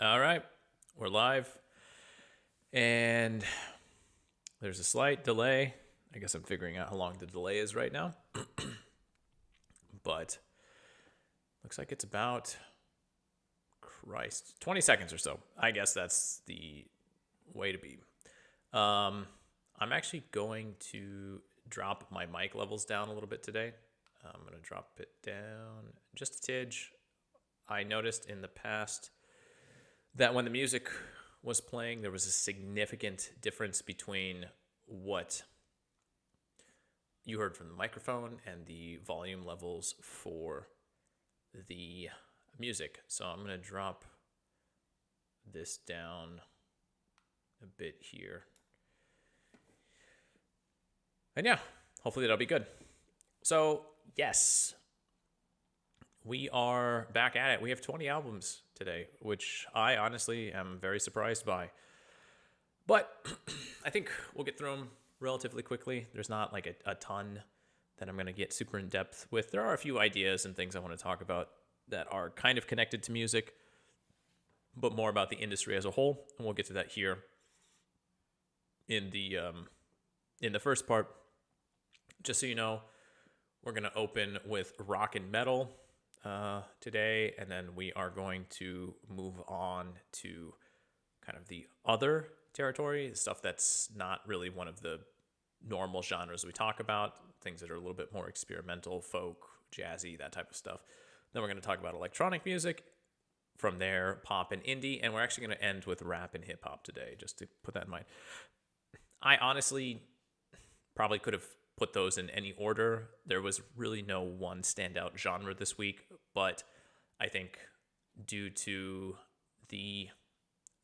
All right, we're live. And there's a slight delay. I guess I'm figuring out how long the delay is right now. But looks like it's about, 20 seconds or so. I guess that's the way to be. I'm actually going to drop my mic levels down a little bit today. I'm going to drop it down just a tidge. I noticed in the past that when the music was playing, there was a significant difference between what you heard from the microphone and the volume levels for the music. So I'm going to drop this down a bit here. And yeah, hopefully that'll be good. So yes, we are back at it. We have 20 albums today, which I honestly am very surprised by. But I think we'll get through them relatively quickly. There's not like a ton that I'm going to get super in depth with. There are a few ideas and things I want to talk about that are kind of connected to music, but more about the industry as a whole. And we'll get to that here in the first part. Just so you know, we're going to open with rock and metal today, and then we are going to move on to kind of the other territory, stuff that's not really one of the normal genres we talk about, things that are a little bit more experimental, folk, jazzy, that type of stuff. Then we're going to talk about electronic music. From there, pop and indie, and we're actually going to end with rap and hip hop today, just to put that in mind. I honestly probably could have put those in any order. There was really no one standout genre this week, but I think due to the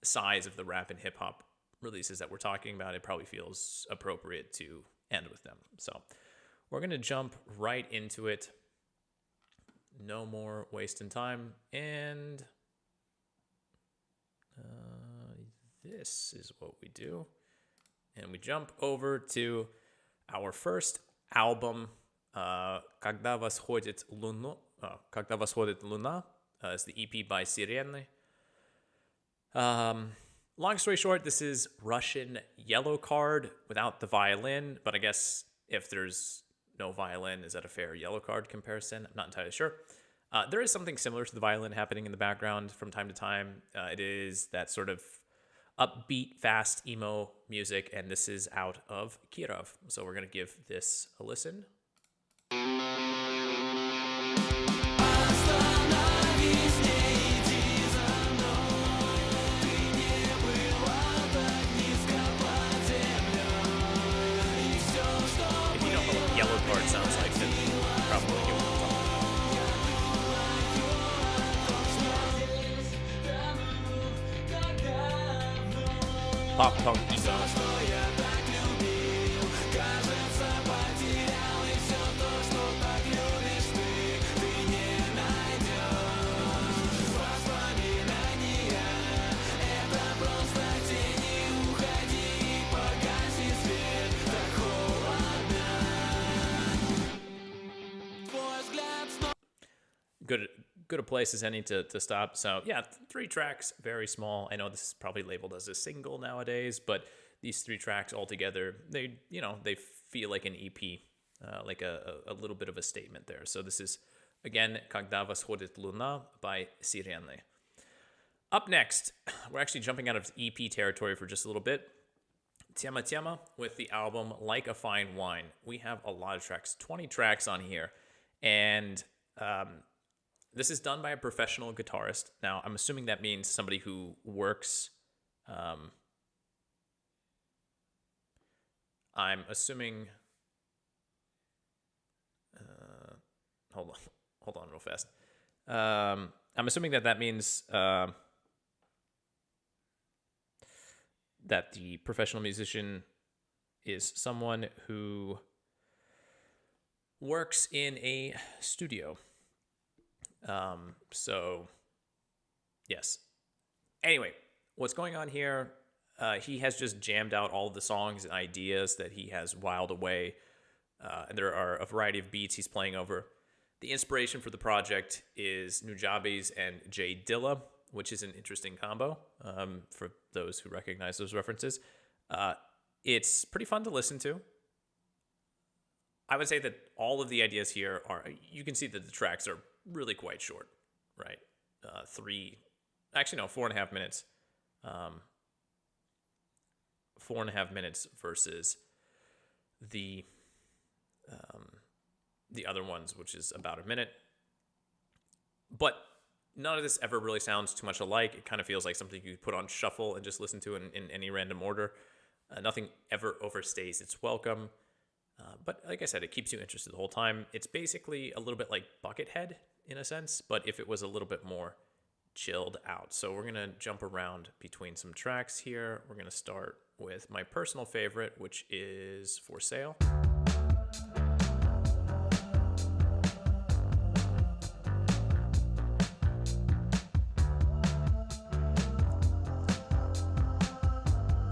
size of the rap and hip hop releases that we're talking about, it probably feels appropriate to end with them. So we're going to jump right into it. No more wasting time. And this is what we do. And we jump over to our first album, когда восходит луна, is the EP by Сирены. Long story short, this is Russian yellow card without the violin, but I guess if there's no violin, is that a fair yellow card comparison? I'm not entirely sure. There is something similar to the violin happening in the background from time to time. It is that sort of upbeat, fast emo music, and this is out of Kirov. So we're going to give this a listen. If you know what yellow card sounds like, then probably you won't talk. Pop punk ego. Good a place as any to stop. So yeah, 3 tracks, very small. I know this is probably labeled as a single nowadays, but these 3 tracks all together, they feel like an EP, like a little bit of a statement there. So this is, again, Когда восходит луна by Сирены. Up next, we're actually jumping out of EP territory for just a little bit. Tematema with the album Like a Fine Wine. We have a lot of tracks, 20 tracks on here, and this is done by a professional guitarist. Now, I'm assuming that means somebody who works. I'm assuming. Hold on, real fast. I'm assuming that means that the professional musician is someone who works in a studio. So, yes. Anyway, what's going on here, he has just jammed out all the songs and ideas that he has wiled away. And there are a variety of beats he's playing over. The inspiration for the project is Nujabes and J Dilla, which is an interesting combo for those who recognize those references. It's pretty fun to listen to. I would say that all of the ideas here are, you can see that the tracks are really quite short, right? 4.5 minutes. 4.5 minutes versus the other ones, which is about a minute. But none of this ever really sounds too much alike. It kind of feels like something you could put on shuffle and just listen to in any random order. Nothing ever overstays its welcome. But like I said, it keeps you interested the whole time. It's basically a little bit like Buckethead in a sense, but if it was a little bit more chilled out. So we're going to jump around between some tracks here. We're going to start with my personal favorite, which is For Sale.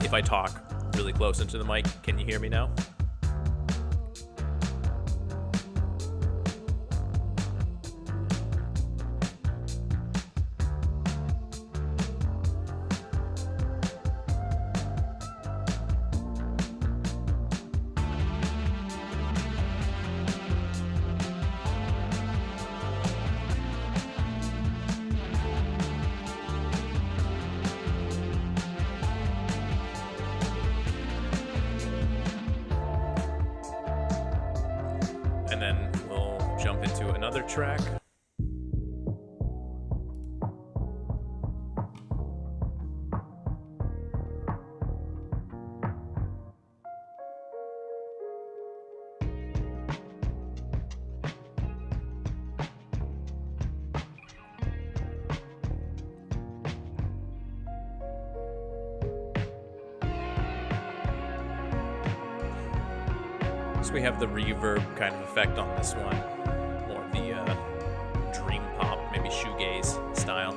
If I talk really close into the mic, can you hear me now? Track. So we have the reverb kind of effect on this one. Dream pop, maybe shoegaze style.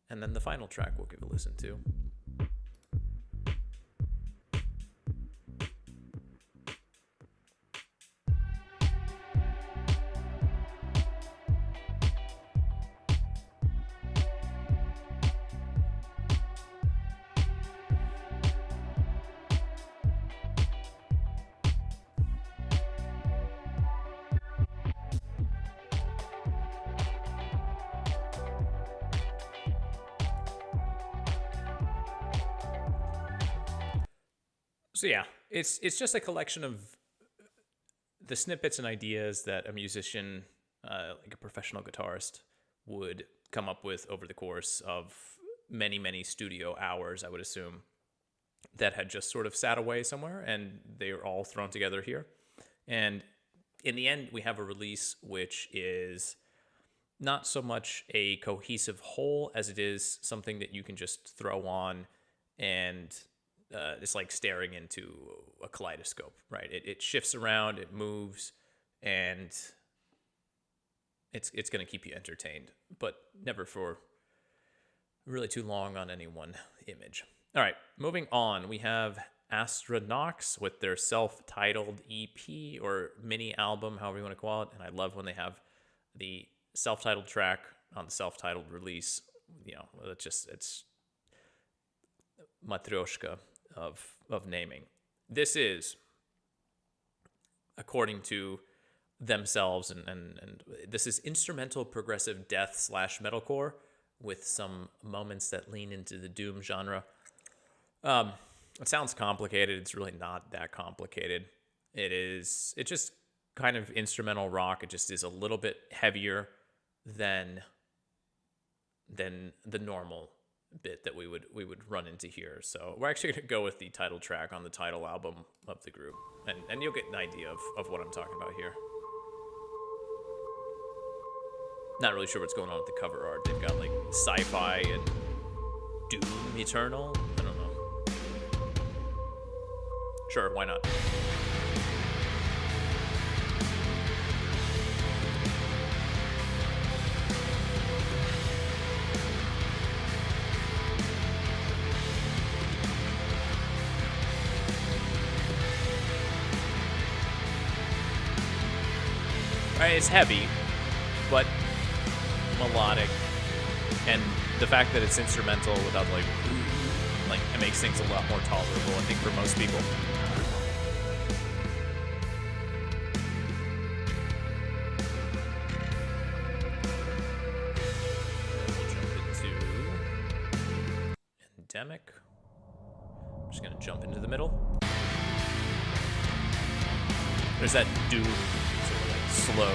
And then the final track we'll give a listen to. So yeah, it's just a collection of the snippets and ideas that a musician, like a professional guitarist, would come up with over the course of many, many studio hours, I would assume, that had just sort of sat away somewhere, and they are all thrown together here. And in the end, we have a release which is not so much a cohesive whole as it is something that you can just throw on and it's like staring into a kaleidoscope, right? It shifts around, it moves, and it's going to keep you entertained, but never for really too long on any one image. All right, moving on, we have Astra Noxx with their self-titled EP or mini album, however you want to call it. And I love when they have the self-titled track on the self-titled release. You know, it's matryoshka of naming. This is, according to themselves, and this is instrumental progressive death / metalcore with some moments that lean into the doom genre. It sounds complicated. It's really not that complicated. It's just kind of instrumental rock. It just is a little bit heavier than the normal bit that we would run into here. So we're actually going to go with the title track on the title album of the group, and you'll get an idea of what I'm talking about here. Not really sure what's going on with the cover art. They've got like sci-fi and doom eternal. I don't know. Sure, why not? Right? It's heavy, but melodic, and the fact that it's instrumental without like it makes things a lot more tolerable, I think, for most people. We'll jump into endemic. I'm just gonna jump into the middle. There's that sort of like slow.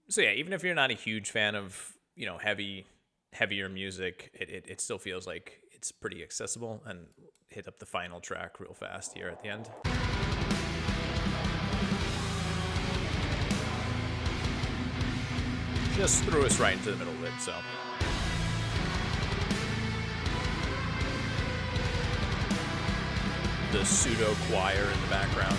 So yeah, even if you're not a huge fan of, you know, heavier music, it still feels like it's pretty accessible. And hit up the final track real fast here at the end. Just threw us right into the middle of it, so. The pseudo choir in the background.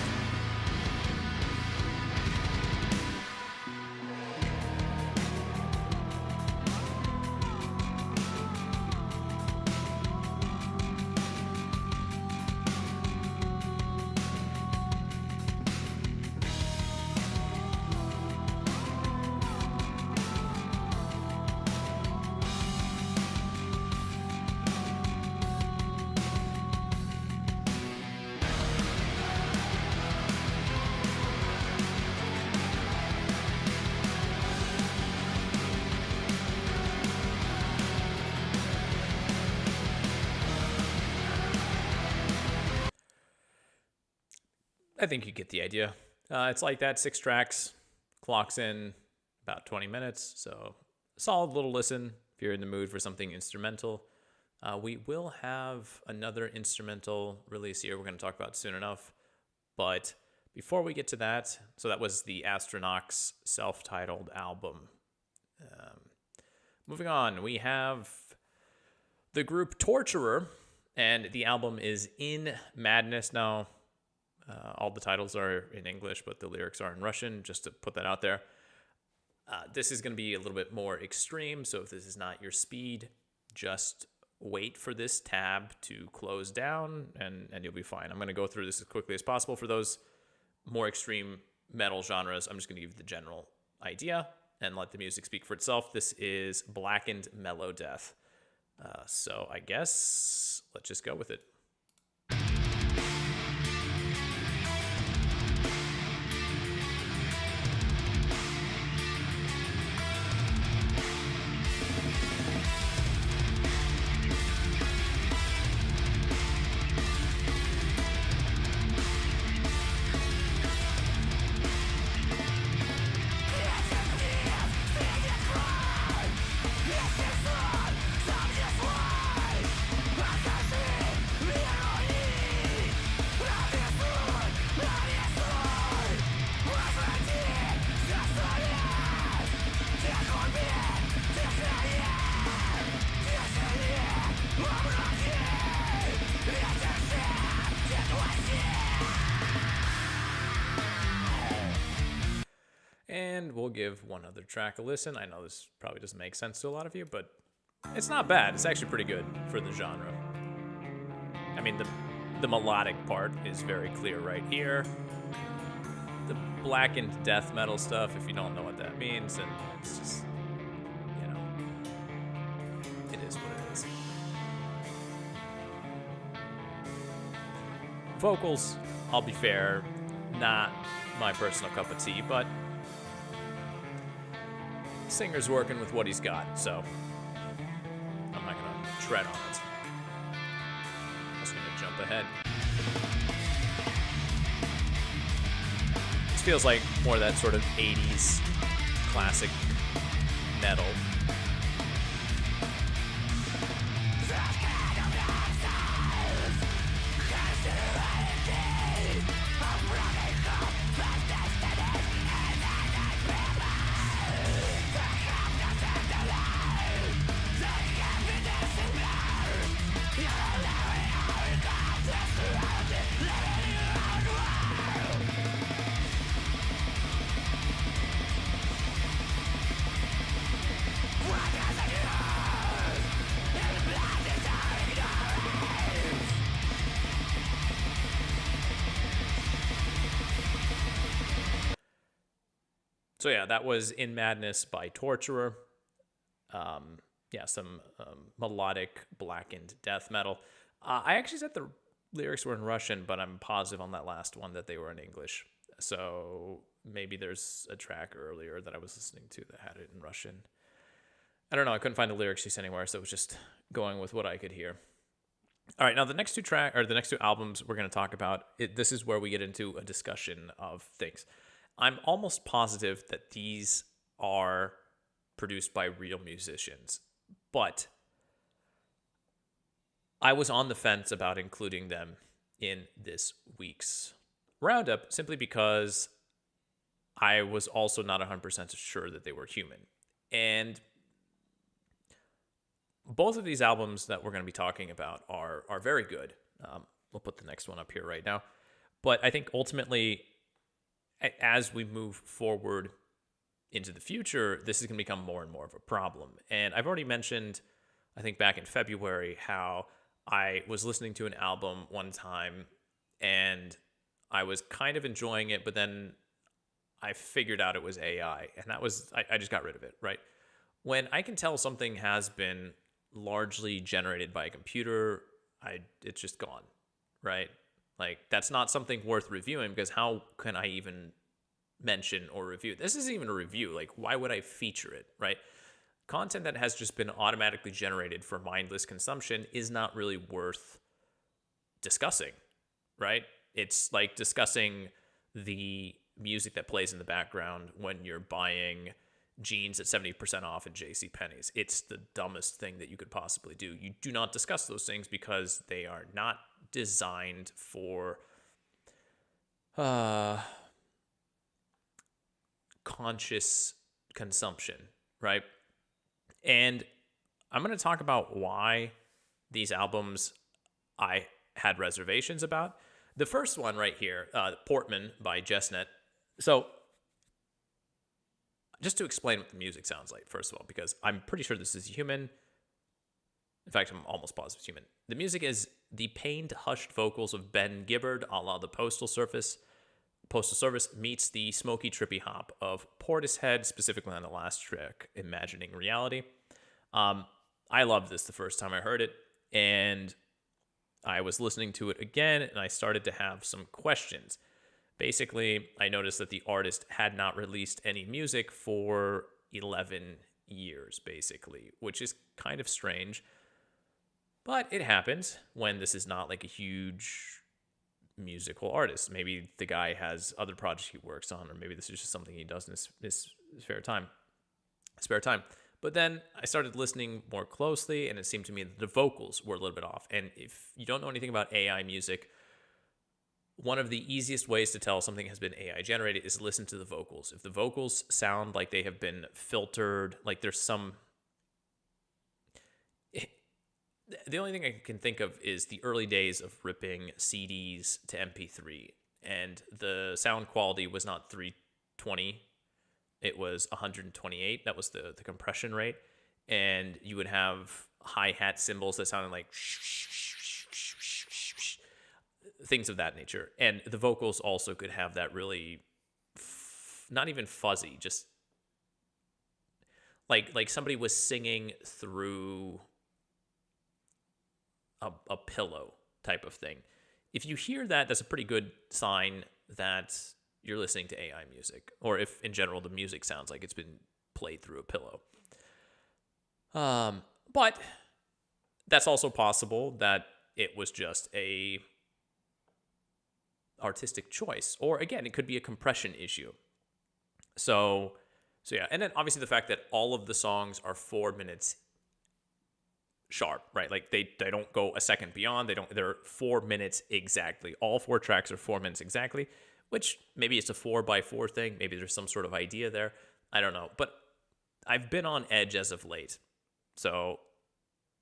I think you get the idea. It's like that, 6 tracks, clocks in about 20 minutes, so solid little listen if you're in the mood for something instrumental. We will have another instrumental release here we're going to talk about soon enough, but before we get to that, so that was the Astra Noxx self-titled album. Moving on, we have the group Torturer, and the album is In Madness. Now, all the titles are in English, but the lyrics are in Russian, just to put that out there. This is going to be a little bit more extreme, so if this is not your speed, just wait for this tab to close down, and you'll be fine. I'm going to go through this as quickly as possible. For those more extreme metal genres, I'm just going to give you the general idea and let the music speak for itself. This is Blackened Mellow Death. So I guess let's just go with it. And we'll give one other track a listen. I know this probably doesn't make sense to a lot of you, but it's not bad. It's actually pretty good for the genre. I mean, the melodic part is very clear right here. The blackened death metal stuff, if you don't know what that means, then it's just, you know, it is what it is. Vocals, I'll be fair, not my personal cup of tea, but singer's working with what he's got, so I'm not gonna tread on it. I'm just gonna jump ahead. This feels like more of that sort of 80s classic metal. So yeah, that was In Madness by Torturer. Some melodic blackened death metal. I actually said the lyrics were in Russian, but I'm positive on that last one that they were in English. So maybe there's a track earlier that I was listening to that had it in Russian. I don't know. I couldn't find the lyrics anywhere, so it was just going with what I could hear. All right, now the next two albums we're going to talk about, this is where we get into a discussion of things. I'm almost positive that these are produced by real musicians, but I was on the fence about including them in this week's roundup simply because I was also not 100% sure that they were human. And both of these albums that we're going to be talking about are very good. We'll put the next one up here right now. But I think ultimately, as we move forward into the future, this is going to become more and more of a problem. And I've already mentioned, I think back in February, how I was listening to an album one time and I was kind of enjoying it, but then I figured out it was AI. And that was, I just got rid of it, right? When I can tell something has been largely generated by a computer, it's just gone, right? Like, that's not something worth reviewing, because how can I even mention or review? This isn't even a review. Like, why would I feature it, right? Content that has just been automatically generated for mindless consumption is not really worth discussing, right? It's like discussing the music that plays in the background when you're buying jeans at 70% off at JCPenney's. It's the dumbest thing that you could possibly do. You do not discuss those things because they are not designed for conscious consumption, right? And I'm going to talk about why these albums I had reservations about. The first one right here, Portman by Jesnet. So just to explain what the music sounds like, first of all, because I'm pretty sure this is human. In fact, I'm almost positive it's human. The music is the pained, hushed vocals of Ben Gibbard, a la the Postal Service meets the smoky, trippy hop of Portishead, specifically on the last track, Imagining Reality. I loved this the first time I heard it, and I was listening to it again, and I started to have some questions. Basically, I noticed that the artist had not released any music for 11 years, basically, which is kind of strange. But it happens when this is not like a huge musical artist. Maybe the guy has other projects he works on, or maybe this is just something he does in his spare time. But then I started listening more closely, and it seemed to me that the vocals were a little bit off. And if you don't know anything about AI music, one of the easiest ways to tell something has been AI generated is listen to the vocals. If the vocals sound like they have been filtered, like there's some... The only thing I can think of is the early days of ripping CDs to MP3, and the sound quality was not 320, it was 128. That was the compression rate, and you would have hi-hat cymbals that sounded like things of that nature. And the vocals also could have that really, not even fuzzy, just like somebody was singing through a pillow type of thing. If you hear that, that's a pretty good sign that you're listening to AI music, or if in general the music sounds like it's been played through a pillow. But that's also possible that it was just a artistic choice, or again, it could be a compression issue. So So yeah, and then obviously the fact that all of the songs are 4 minutes sharp, right? Like they don't go a second beyond. They're 4 minutes exactly. All 4 tracks are 4 minutes exactly, which maybe it's a 4x4 thing. Maybe there's some sort of idea there. I don't know. But I've been on edge as of late. So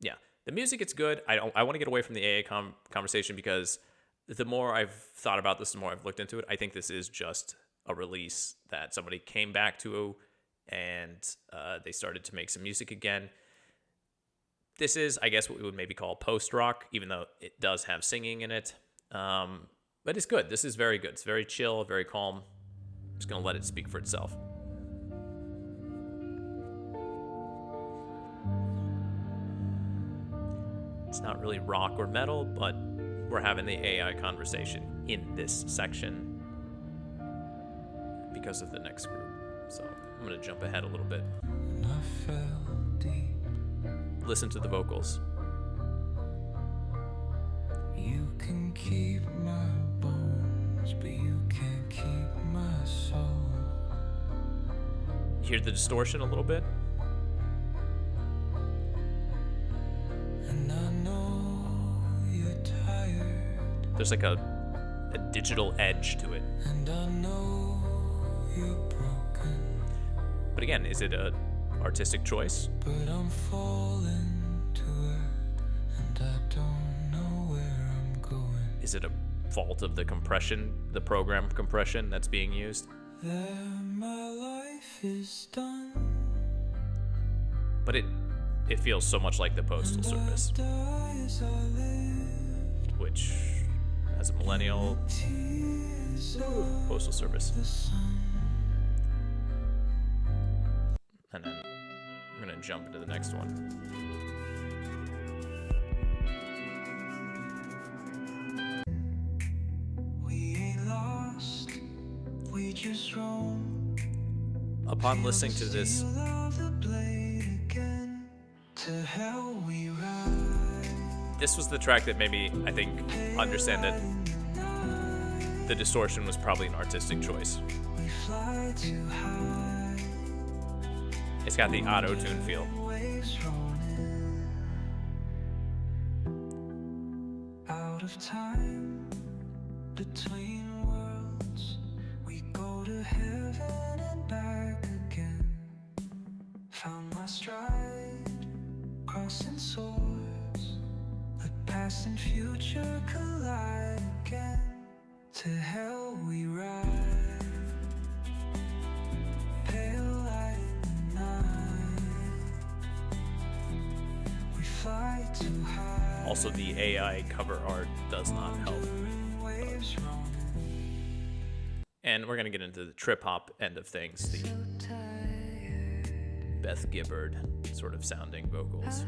yeah, the music, it's good. I want to get away from the AA conversation because the more I've thought about this, the more I've looked into it. I think this is just a release that somebody came back to, and they started to make some music again. This is, I guess, what we would maybe call post-rock, even though it does have singing in it. But it's good. This is very good. It's very chill, very calm. I'm just going to let it speak for itself. It's not really rock or metal, but we're having the AI conversation in this section because of the next group. So I'm going to jump ahead a little bit. Listen to the vocals. You can keep my bones, but you can't keep my soul. Hear the distortion a little bit? And I know you're tired. There's like a digital edge to it. And I know you're broken. But again, is it a artistic choice? But I'm falling to it, and I don't know where I'm going. Is it a fault of the compression, the program compression that's being used? There, my life is done. But it feels so much like the Postal Service, which, as a millennial, Postal Service. And then I'm gonna jump into the next one. We ain't lost, we just roam. Upon listening to this, this was the track that made me, I think, understand that the distortion was probably an artistic choice. It's got the auto-tune feel. Out of time, between worlds, we go to heaven and back again. Found my stride, crossing swords. The past and future collide again. To hell we ride. Pale light in the night. We fly too high. Also, the AI cover art does not help. And we're gonna get into the trip hop end of things. The Beth Gibbard sort of sounding vocals.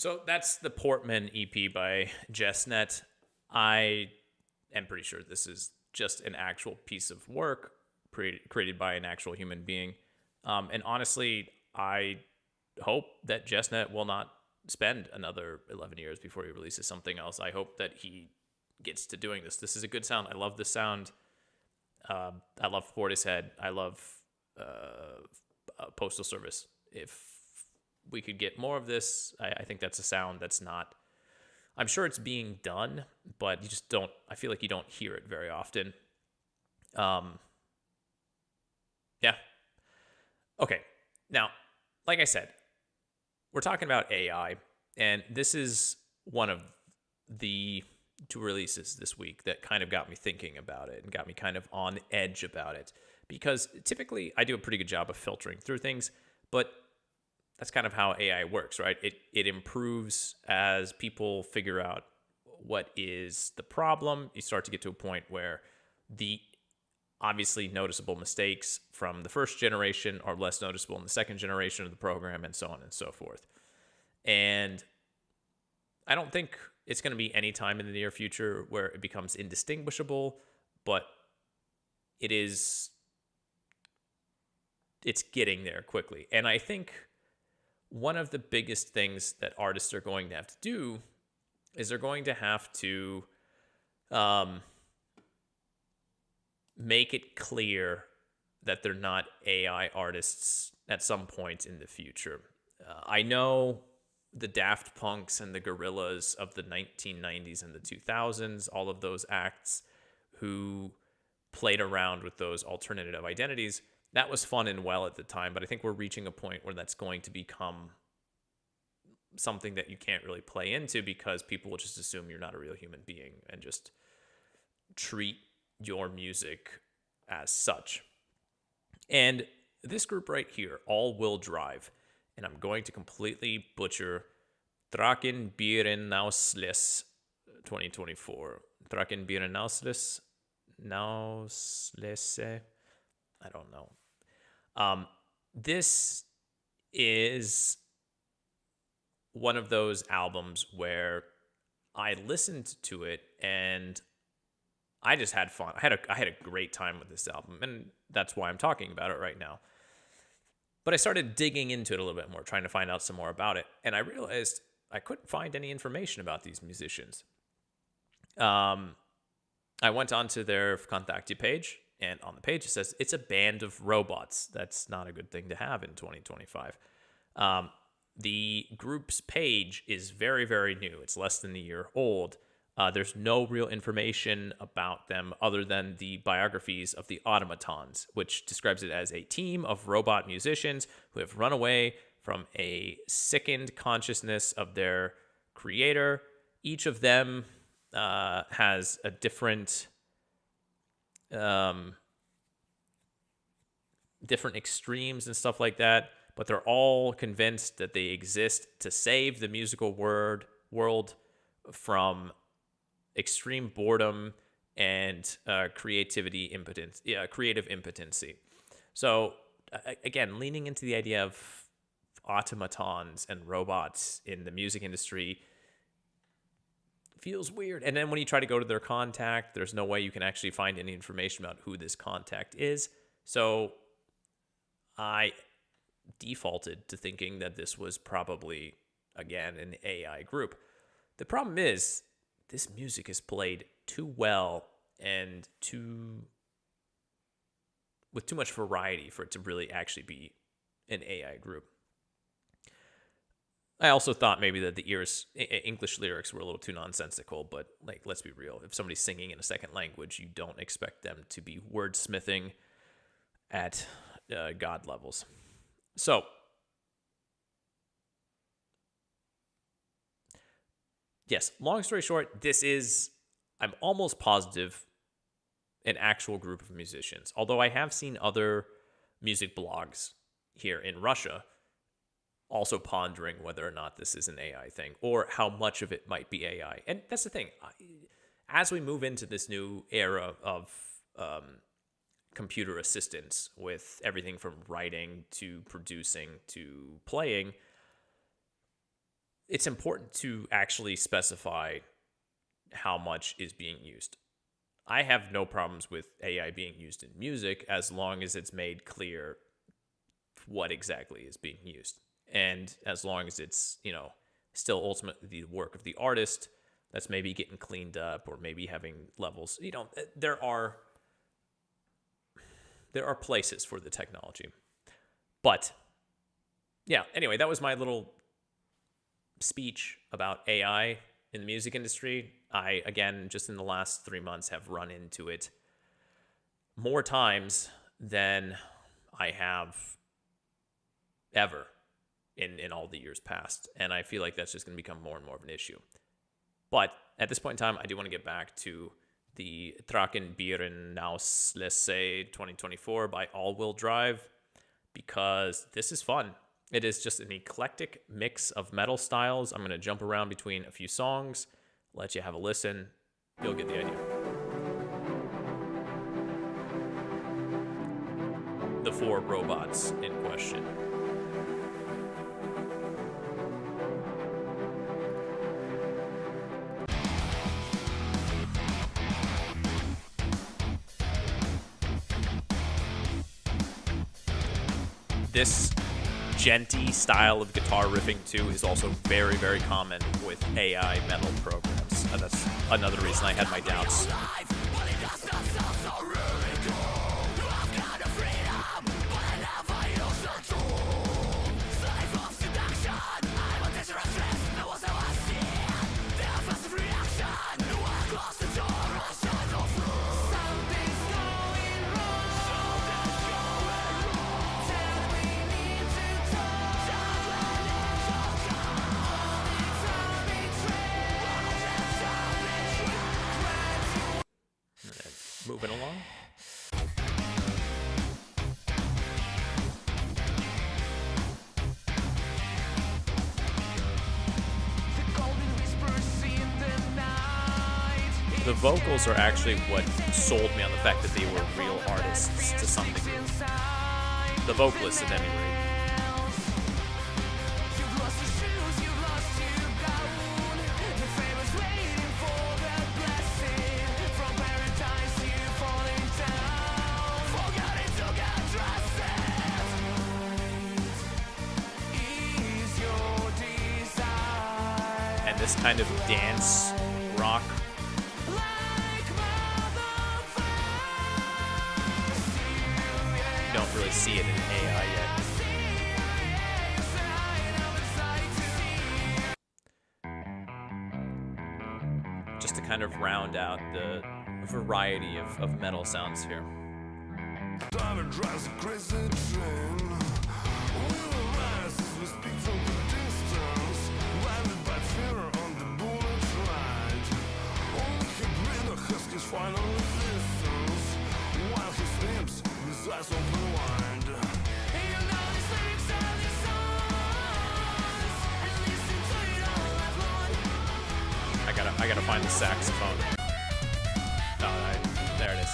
So that's the Portman EP by Jesnet. I am pretty sure this is just an actual piece of work created by an actual human being. And honestly, I hope that Jesnet will not spend another 11 years before he releases something else. I hope that he gets to doing this. This is a good sound. I love this sound. I love Portishead. I love Postal Service. If we could get more of this, I think that's a sound that's not, I'm sure it's being done, but you just don't, I feel like you don't hear it very often. Yeah. Okay. Now, like I said, we're talking about AI, and this is one of the 2 releases this week that kind of got me thinking about it and got me kind of on edge about it, because typically I do a pretty good job of filtering through things, but that's kind of how AI works, right? It improves as people figure out what is the problem. You start to get to a point where the obviously noticeable mistakes from the first generation are less noticeable in the second generation of the program, and so on and so forth. And I don't think it's going to be any time in the near future where it becomes indistinguishable, but it's getting there quickly. And I think one of the biggest things that artists are going to have to do is they're going to have to make it clear that they're not AI artists at some point in the future. I know the Daft Punks and the Gorillaz of the 1990s and the 2000s, all of those acts who played around with those alternative identities, that was fun and well at the time, but I think we're reaching a point where that's going to become something that you can't really play into because people will just assume you're not a real human being and just treat your music as such. And this group right here, All Will Drive, and I'm going to completely butcher Trockenbeerenauslese 2024. Trockenbeerenauslese? I don't know. This is one of those albums where I listened to it and I just had fun. I had a great time with this album, and that's why I'm talking about it right now. But I started digging into it a little bit more, trying to find out some more about it, and I realized I couldn't find any information about these musicians. I went onto their Kontakte page, and on the page it says it's a band of robots. That's not a good thing to have in 2025. The group's page is very, very new. It's less than a year old. There's no real information about them other than the biographies of the automatons, which describes it as a team of robot musicians who have run away from a sickened consciousness of their creator. Each of them has a different extremes and stuff like that, but they're all convinced that they exist to save the musical world from extreme boredom and creative impotency. So again, leaning into the idea of automatons and robots in the music industry feels weird. And then when you try to go to their contact, there's no way you can actually find any information about who this contact is. So I defaulted to thinking that this was probably, again, an AI group. The problem is, this music is played too well and with too much variety for it to really actually be an AI group. I also thought maybe that the English lyrics were a little too nonsensical, but like, let's be real. If somebody's singing in a second language, you don't expect them to be wordsmithing at God levels. So, yes, long story short, I'm almost positive, an actual group of musicians. Although I have seen other music blogs here in Russia also pondering whether or not this is an AI thing or how much of it might be AI. And that's the thing. As we move into this new era of computer assistance with everything from writing to producing to playing, it's important to actually specify how much is being used. I have no problems with AI being used in music as long as it's made clear what exactly is being used. And as long as it's, still ultimately the work of the artist that's maybe getting cleaned up or maybe having levels. There are places for the technology. But yeah, anyway, that was my little speech about AI in the music industry. I, again, just in the last 3 months have run into it more times than I have ever in all the years past. And I feel like that's just going to become more and more of an issue. But at this point in time, I do want to get back to the Trockenbeerenauslese 2024 by All Will Drive, because this is fun. It is just an eclectic mix of metal styles. I'm going to jump around between a few songs, let you have a listen. You'll get the idea. 4 robots in question. This genty style of guitar riffing too is also very, very common with AI metal programs. That's another reason I had my doubts. Moving along. The vocals are actually what sold me on the fact that they were real artists to some degree. The vocalists at any rate. This kind of dance rock. You don't really see it in AI yet. Just to kind of round out the variety of metal sounds here. Final resistance while he sleeps, his eyes open wide. You know the lyrics of these songs and listen to it all at once. I gotta find the saxophone. Oh, there it is.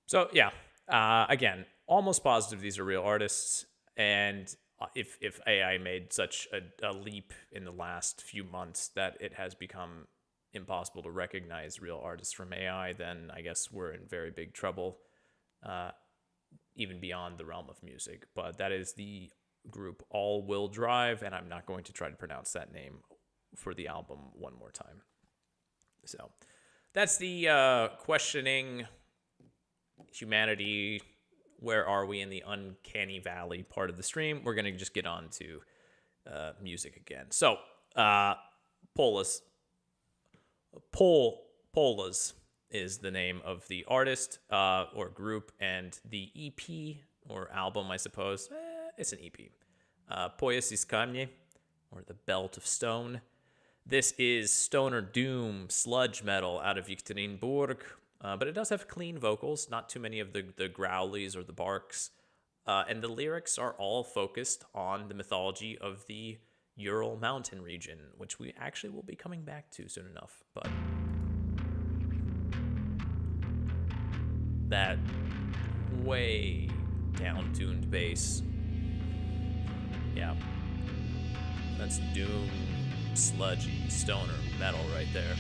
So yeah, again, almost positive these are real artists, and if AI made such a leap in the last few months that it has become impossible to recognize real artists from AI, then I guess we're in very big trouble, even beyond the realm of music. But that is the group All Will Drive, and I'm not going to try to pronounce that name for the album one more time. So that's the questioning humanity, where are we in the uncanny valley part of the stream. We're going to just get on to music again. So polоз is the name of the artist or group, and the EP or album, I suppose, it's an EP. Пояс из камней, or the Belt of Stone. This is stoner doom sludge metal out of Yekaterinburg. But it does have clean vocals, not too many of the growlies or the barks. And the lyrics are all focused on the mythology of the Ural mountain region, which we actually will be coming back to soon enough. But that way down-tuned bass, yeah, that's doom, sludgy, stoner metal right there.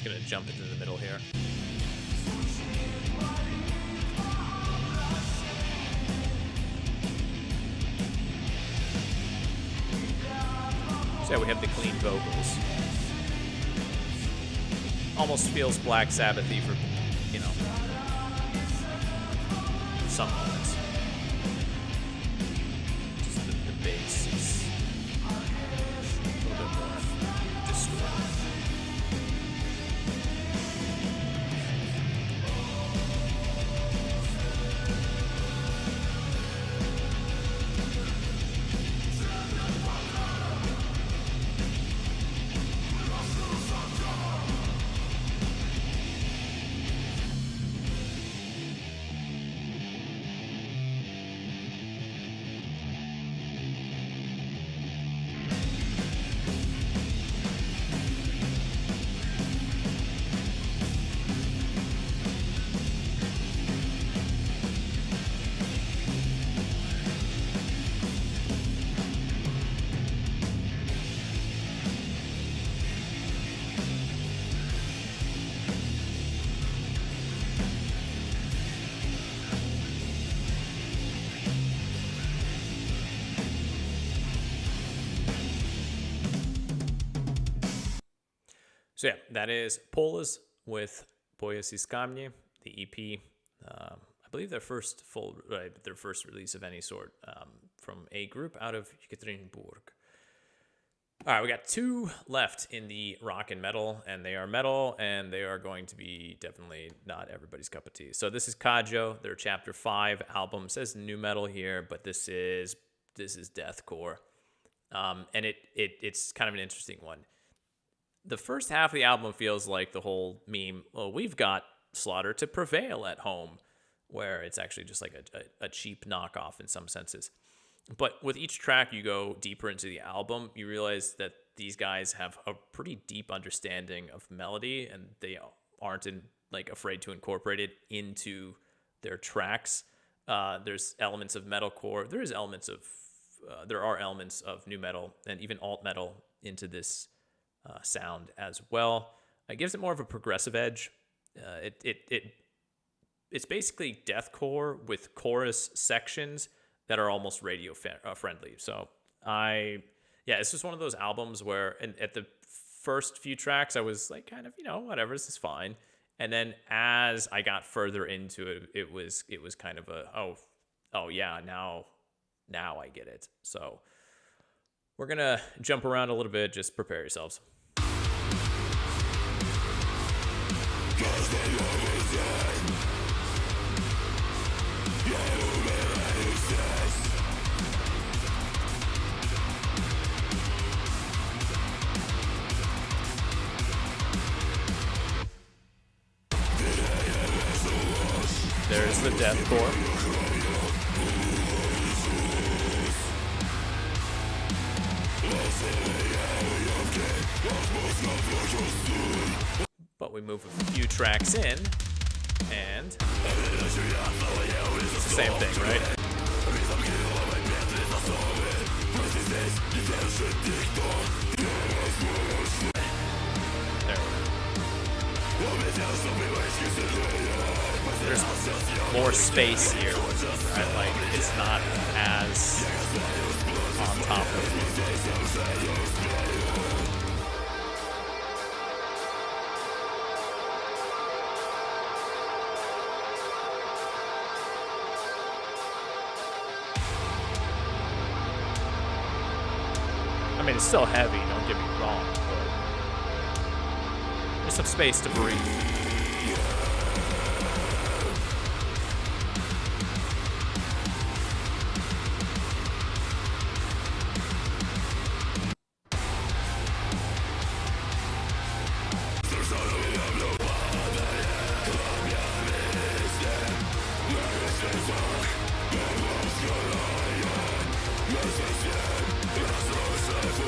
Gonna jump into the middle here. So yeah, we have the clean vocals. Almost feels Black Sabbath-y for, you know, some moments. Just the bass is a little bit more distorted. So yeah, that is Polaz with Poya's камней, the EP. I believe their first release of any sort from a group out of Yekaterinburg. All right, we got two left in the rock and metal, and they are metal, and they are going to be definitely not everybody's cup of tea. So this is Kadjo, their Chapter 5 album. It says new metal here, but this is deathcore, and it's kind of an interesting one. The first half of the album feels like the whole meme, well, we've got Slaughter to Prevail at home, where it's actually just like a cheap knockoff in some senses. But with each track you go deeper into the album, you realize that these guys have a pretty deep understanding of melody, and they aren't afraid to incorporate it into their tracks. There's elements of metalcore. There are elements of new metal and even alt metal into this sound as well. It gives it more of a progressive edge. It's basically deathcore with chorus sections that are almost radio friendly. So it's just one of those albums where, and at the first few tracks, I was like, kind of, whatever, this is fine. And then as I got further into it, it was kind of oh yeah, now I get it. So we're gonna jump around a little bit. Just prepare yourselves. There's the deathcore. But we move a few tracks in, and same thing, right? There There's more space here, right? Like, it's not as on top of it. I mean, it's still heavy, don't get me wrong, but there's some space to breathe.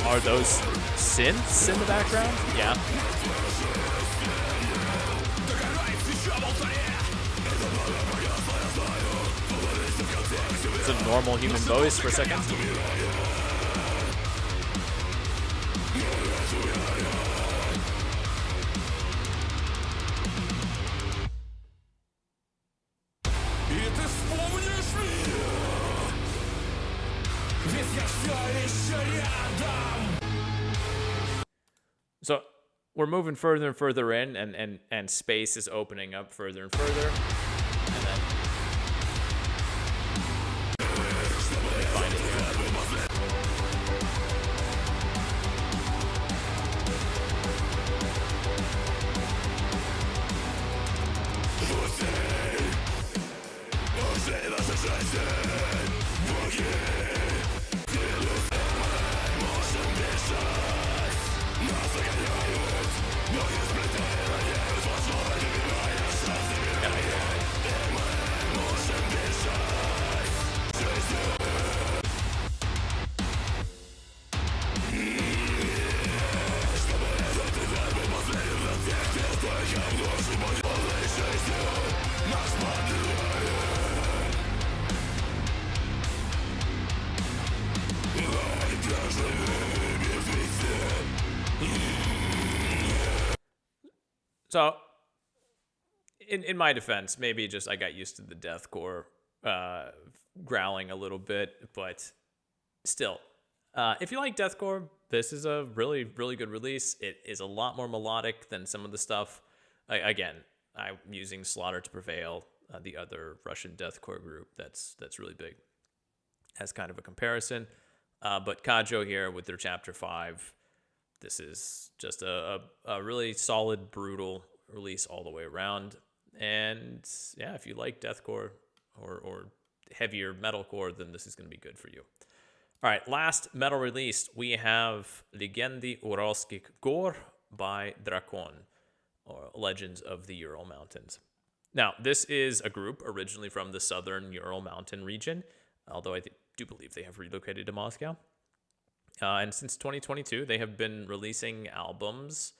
Are those synths in the background? Yeah. It's a normal human voice for a second. So we're moving further and further in, and space is opening up further and further. And then find it here. So, in my defense, maybe just I got used to the deathcore growling a little bit, but still, if you like deathcore, this is a really, really good release. It is a lot more melodic than some of the stuff. Again, I'm using Slaughter to Prevail, the other Russian deathcore group that's really big, as kind of a comparison. But Kadjo here with their Chapter 5. This is just a really solid, brutal release all the way around. And yeah, if you like deathcore or heavier metalcore, then this is going to be good for you. All right, last metal release, we have Legendy Uralskich Gor by Drakon, or Legends of the Ural Mountains. Now, this is a group originally from the southern Ural Mountain region, although I do believe they have relocated to Moscow. And since 2022, they have been releasing albums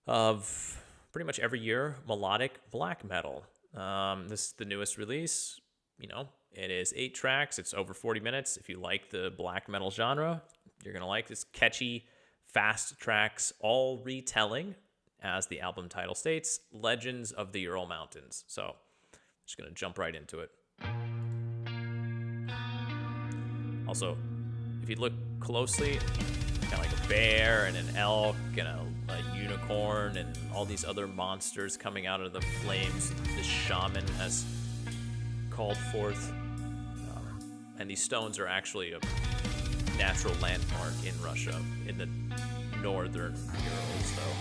of pretty much every year, melodic black metal. This is the newest release. You know, it is 8 tracks. It's over 40 minutes. If you like the black metal genre, you're going to like this. Catchy, fast tracks, all retelling, as the album title states, Legends of the Ural Mountains. So I'm just going to jump right into it. Also, if you look closely, kind of like a bear and an elk and a unicorn and all these other monsters coming out of the flames this shaman has called forth. And these stones are actually a natural landmark in Russia, in the northern Urals, though.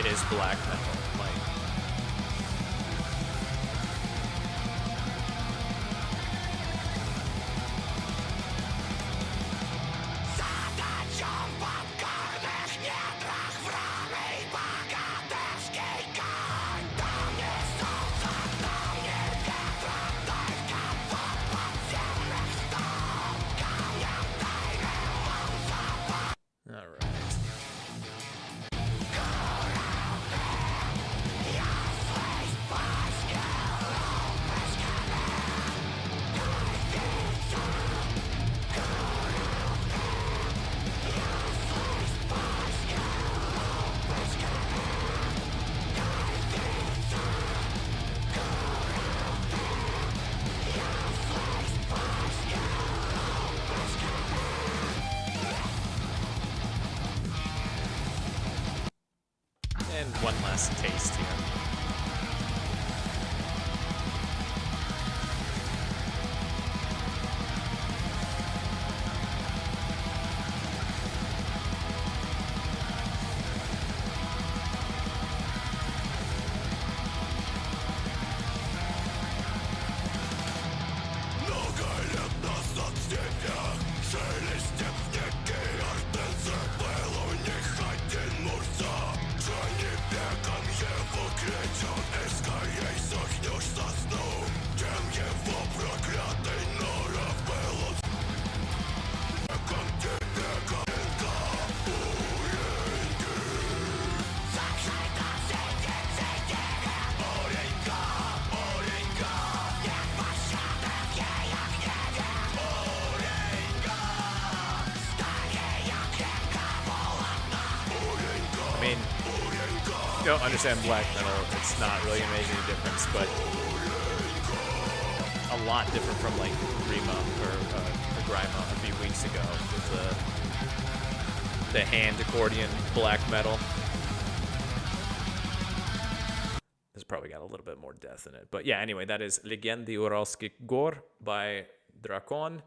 Is black metal, like all right. don't understand black metal, it's not really gonna make any difference, but a lot different from like Grima or Grima a few weeks ago with the hand accordion black metal. This probably got a little bit more death in it, but yeah. Anyway, that is Legendy Uralskih Gor by Drakon.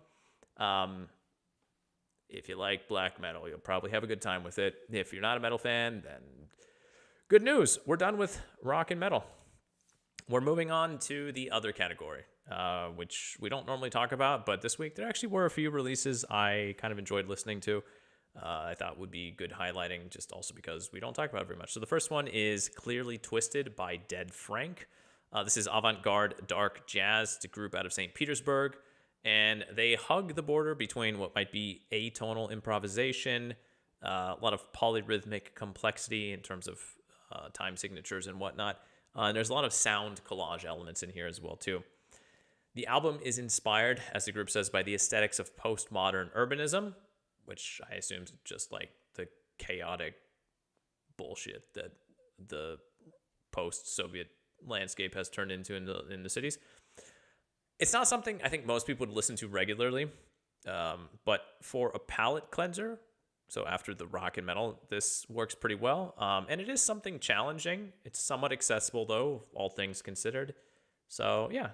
If you like black metal, you'll probably have a good time with it. If you're not a metal fan, then good news. We're done with rock and metal. We're moving on to the other category, which we don't normally talk about, but this week there actually were a few releases I kind of enjoyed listening to. I thought would be good highlighting, just also because we don't talk about it very much. So the first one is Clearly Twisted by Dead Frank. This is avant-garde dark jazz. It's a group out of St. Petersburg. And they hug the border between what might be atonal improvisation, a lot of polyrhythmic complexity in terms of time signatures and whatnot. And there's a lot of sound collage elements in here as well, too. The album is inspired, as the group says, by the aesthetics of postmodern urbanism, which I assume is just like the chaotic bullshit that the post-Soviet landscape has turned into in the cities. It's not something I think most people would listen to regularly, but for a palate cleanser, so after the rock and metal, this works pretty well. And it is something challenging. It's somewhat accessible, though, all things considered. So, yeah.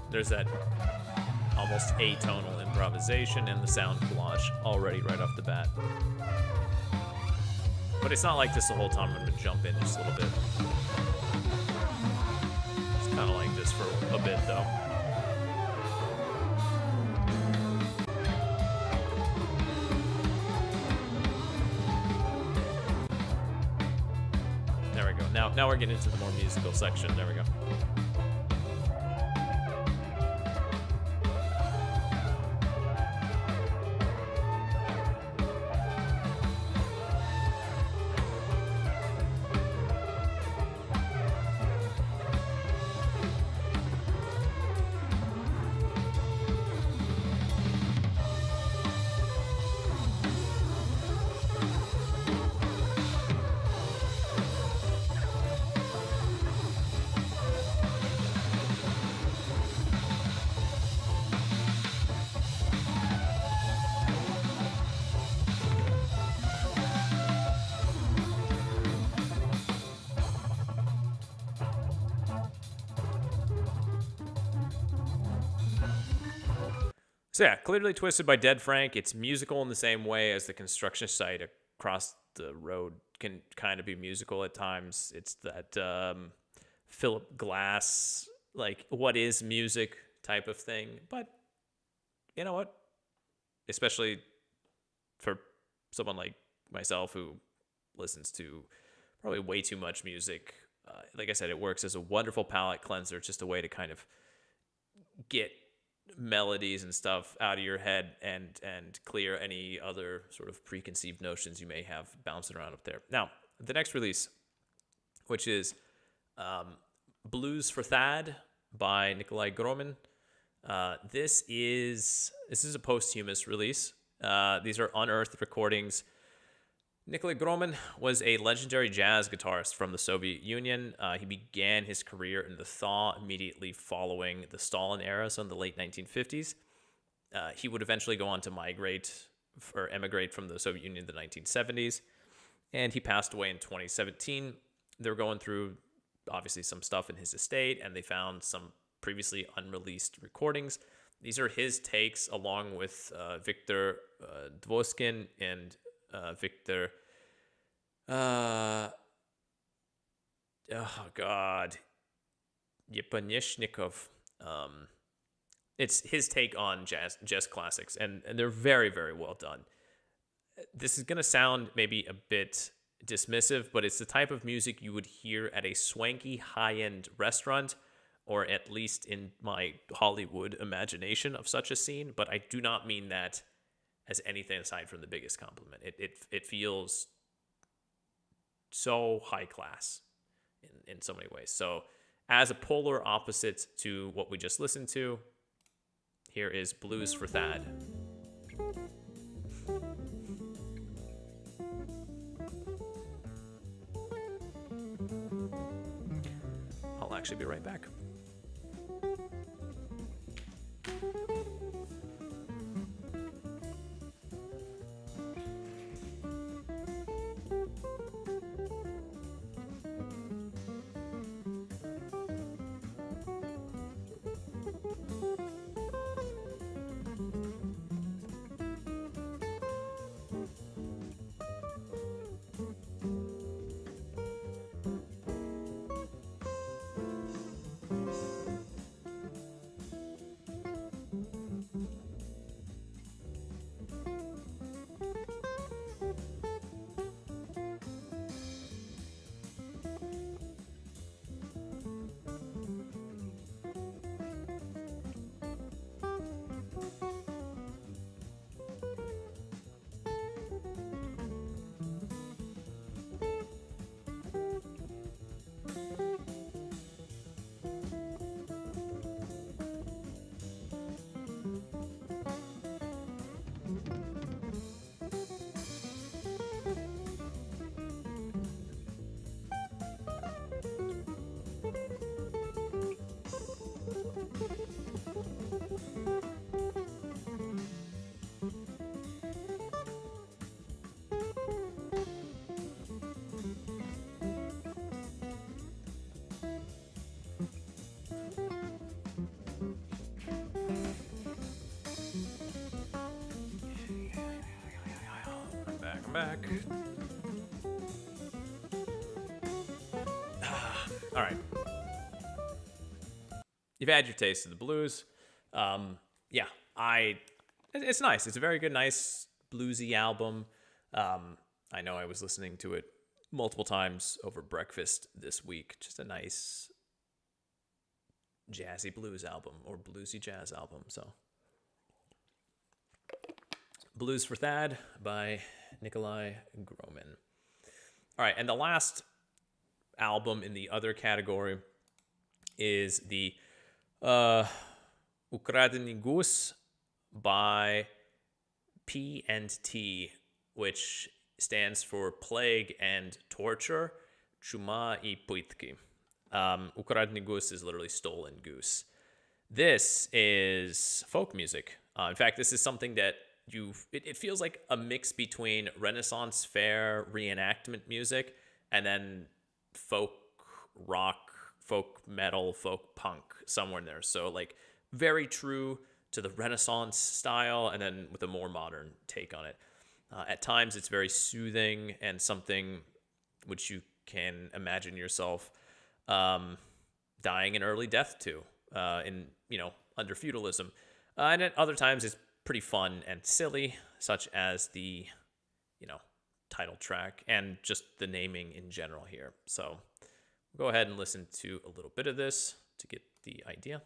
There's that almost atonal improvisation and the sound collage already right off the bat. But it's not like this the whole time. I'm going to jump in just a little bit. It's kind of like this for a bit, though. There we go. Now we're getting into the more musical section. There we go. So yeah, Clearly Twisted by Dead Frank. It's musical in the same way as the construction site across the road can kind of be musical at times. It's that Philip Glass, like, what is music type of thing. But you know what? Especially for someone like myself who listens to probably way too much music, like I said, it works as a wonderful palate cleanser. It's just a way to kind of get melodies and stuff out of your head and clear any other sort of preconceived notions you may have bouncing around up there. Now, the next release, which is Blues for Thad by Nikolai Gромин. This is a posthumous release. These are unearthed recordings. Nikolai Gромin was a legendary jazz guitarist from the Soviet Union. He began his career in the thaw immediately following the Stalin era, so in the late 1950s. He would eventually go on to emigrate from the Soviet Union in the 1970s, and he passed away in 2017. They were going through, obviously, some stuff in his estate, and they found some previously unreleased recordings. These are his takes, along with Viktor Dvoskin and Viktor, Yepaneshnikov. It's his take on jazz classics, and they're very, very well done. This is going to sound maybe a bit dismissive, but it's the type of music you would hear at a swanky high-end restaurant or at least in my Hollywood imagination of such a scene, but I do not mean that as anything aside from the biggest compliment. It feels so high class in so many ways. So as a polar opposite to what we just listened to, here is Blues for Thad. I'll actually be right back. Back. All right. You've had your taste of the blues. Yeah, it's nice. It's a very good, nice bluesy album. I know I was listening to it multiple times over breakfast this week. Just a nice jazzy blues album or bluesy jazz album. So, Blues for Thad by Nikolai Gромин. All right, and the last album in the other category is the Украденный Гусь by P&T, which stands for Plague and Torture, Чума и Пытки. Украденный Гусь is literally stolen goose. This is folk music. In fact, this is something that it feels like a mix between Renaissance fair reenactment music and then folk rock, folk metal, folk punk, somewhere in there. So like very true to the Renaissance style and then with a more modern take on it. At times it's very soothing and something which you can imagine yourself dying an early death to under feudalism. And at other times it's pretty fun and silly, such as the, title track and just the naming in general here. So we'll go ahead and listen to a little bit of this to get the idea.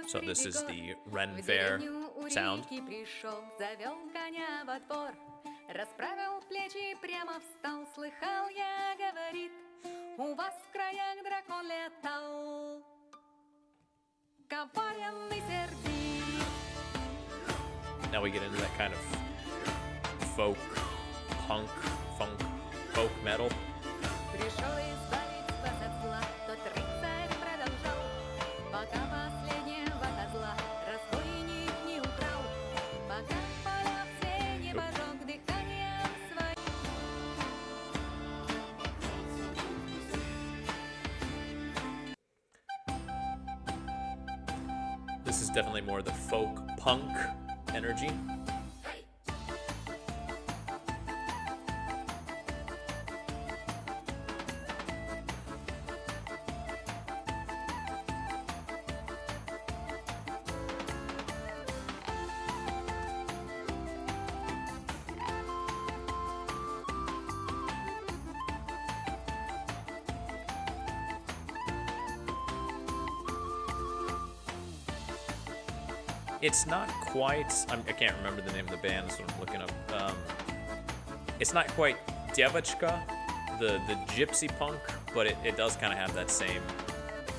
So this is the Ren Fair sound. Расправил плечи, прямо встал, слыхал я, говорит, у вас в краях дракон летал. Now we get into that kind of folk, punk, funk, folk metal. This is definitely more the folk punk energy. It's not quite. I can't remember the name of the band, so I'm looking up. It's not quite Devachka, the gypsy punk, but it does kind of have that same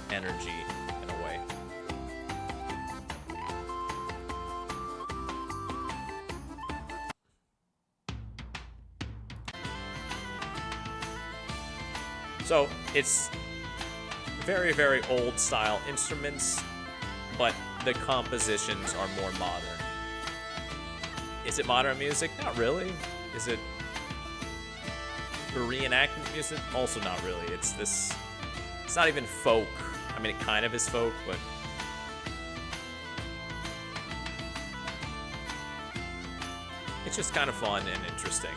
energy in a way. So it's very, very old style instruments, but the compositions are more modern. Is it modern music? Not really. Is it reenactment music? Also not really. It's not even folk. I mean, it kind of is folk, but it's just kind of fun and interesting.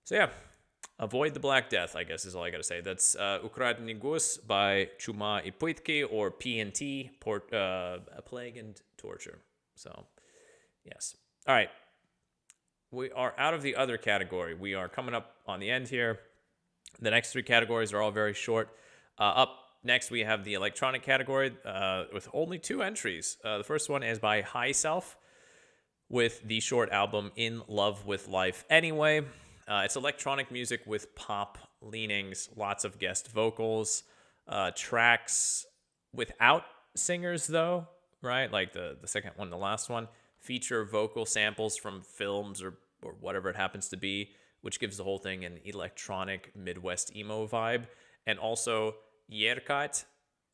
So yeah, avoid the Black Death, I guess is all I gotta say. That's Ukradенный Гусь by Чума и Пытки, or P&T, A Plague and Torture. So, yes. All right. We are out of the other category. We are coming up on the end here. The next three categories are all very short. Up next, we have the electronic category with only 2 entries. The first one is by Highself with the short album In Love with Life Anyway. It's electronic music with pop leanings, lots of guest vocals, tracks without singers though, right? Like the second one, the last one, feature vocal samples from films or whatever it happens to be, which gives the whole thing an electronic Midwest emo vibe. And also Jesnet,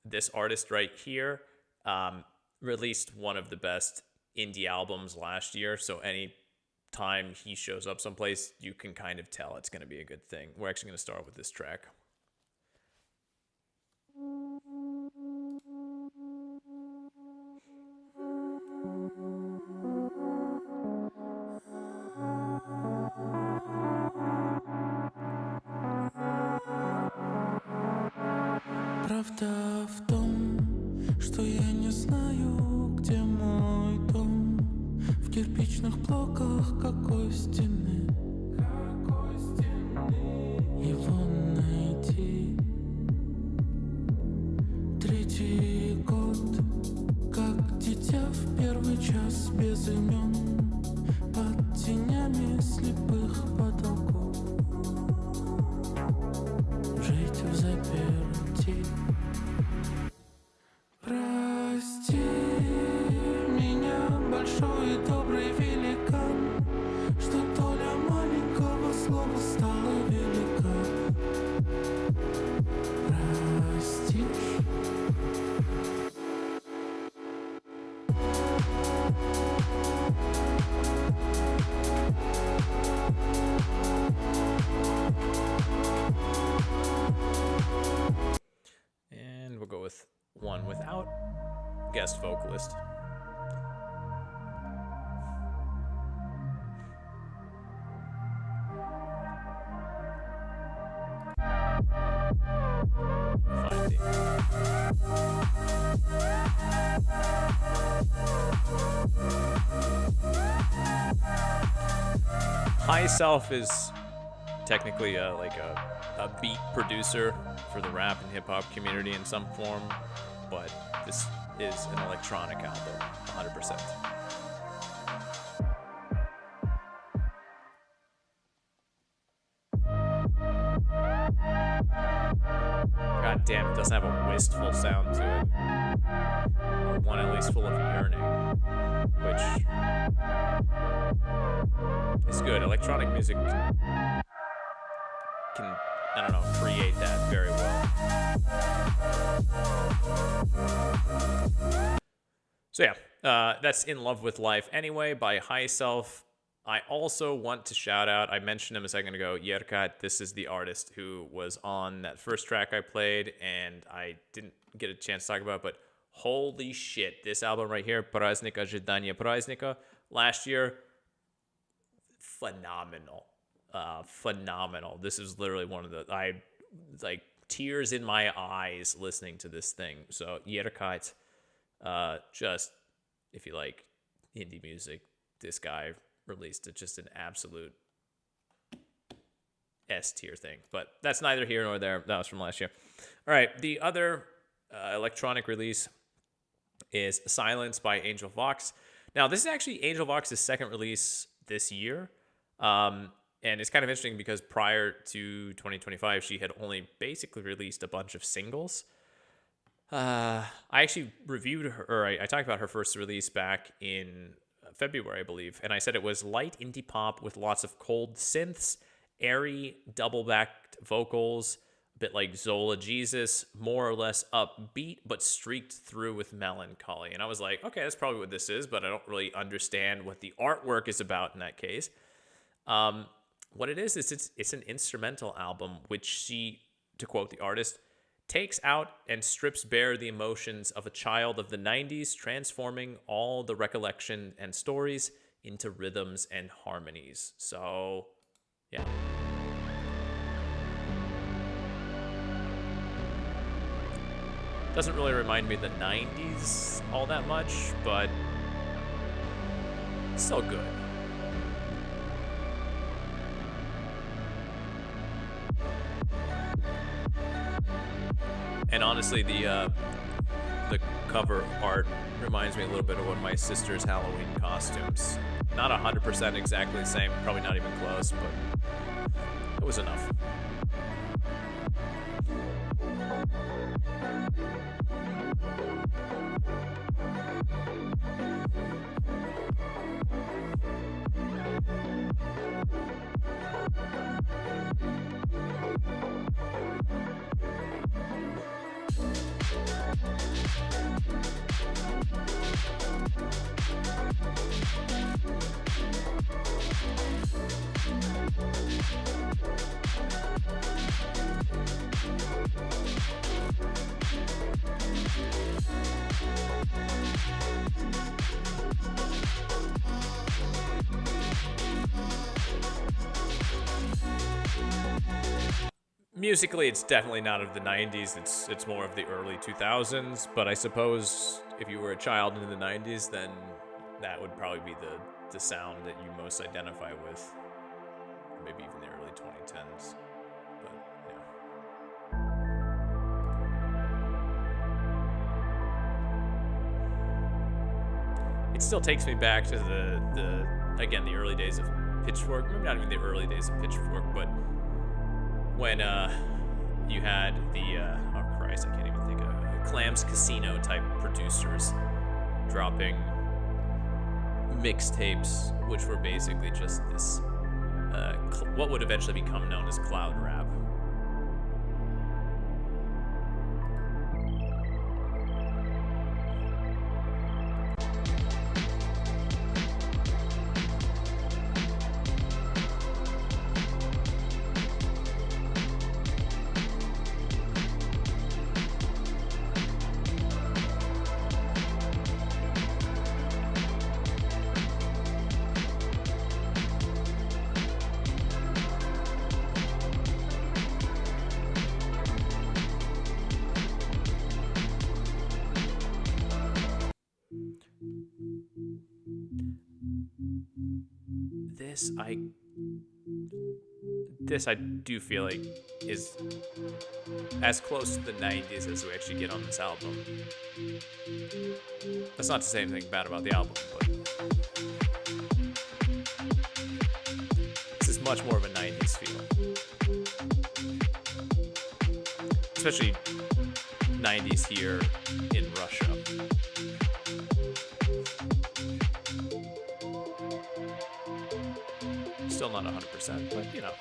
this artist right here, released one of the best indie albums last year. So any time he shows up someplace, you can kind of tell it's going to be a good thing. We're actually going to start with this track. Правда в том, что я не знаю, где мой дом. В кирпичных блоках какой стены его найти? 3-й год, как дитя в первый час без имен, под тенями слепых потолков, жить взаперти. Прости меня, большой и добрый великан, что доля маленького слова стала велика. Простишь? And we'll go with one without guest vocalist. Finding. Highself is technically like a beat producer for the rap and hip hop community in some form, but this is an electronic album, 100%. God damn, it doesn't have a wistful sound to it. Or one at least full of yearning, which is good. Electronic music can I don't know, create that very well. So yeah, that's In Love with Life Anyway by Highself. I also want to shout out, I mentioned him a second ago, Jesnet. This is the artist who was on that first track I played, and I didn't get a chance to talk about, but holy shit, this album right here, Праздник ожидания праздника, last year, phenomenal. Phenomenal. This is literally one of the, like tears in my eyes listening to this thing. So Jesnet, just, if you like indie music, this guy released just an absolute S tier thing. But that's neither here nor there. That was from last year. All right, the other electronic release is Silence by Angel Vox. Now, this is actually Angel Vox's second release this year. And it's kind of interesting because prior to 2025, she had only basically released a bunch of singles. I actually reviewed her, or I talked about her first release back in February, I believe. And I said it was light indie pop with lots of cold synths, airy double-backed vocals, a bit like Zola Jesus, more or less upbeat, but streaked through with melancholy. And I was like, okay, that's probably what this is, but I don't really understand what the artwork is about in that case. What it is it's an instrumental album, which she, to quote the artist, takes out and strips bare the emotions of a child of the 90s, transforming all the recollection and stories into rhythms and harmonies. So, yeah. Doesn't really remind me of the 90s all that much, but still good. And honestly, the cover art reminds me a little bit of one of my sister's Halloween costumes. Not 100% exactly the same, probably not even close, but it was enough. Musically, it's definitely not of the 90s. It's more of the early 2000s. But I suppose if you were a child in the 90s, then that would probably be the sound that you most identify with. Or maybe even the early 2010s. But, yeah. It still takes me back to the early days of Pitchfork. Maybe not even the early days of Pitchfork, but when you had the oh Christ, I can't even think of Clams Casino type producers dropping mixtapes, which were basically just this what would eventually become known as cloud rap. This I do feel like is as close to the 90s as we actually get on this album. That's not to say anything bad about the album, but this is much more of a 90s feeling. Especially 90s here in Russia. Still not 100%, but you know.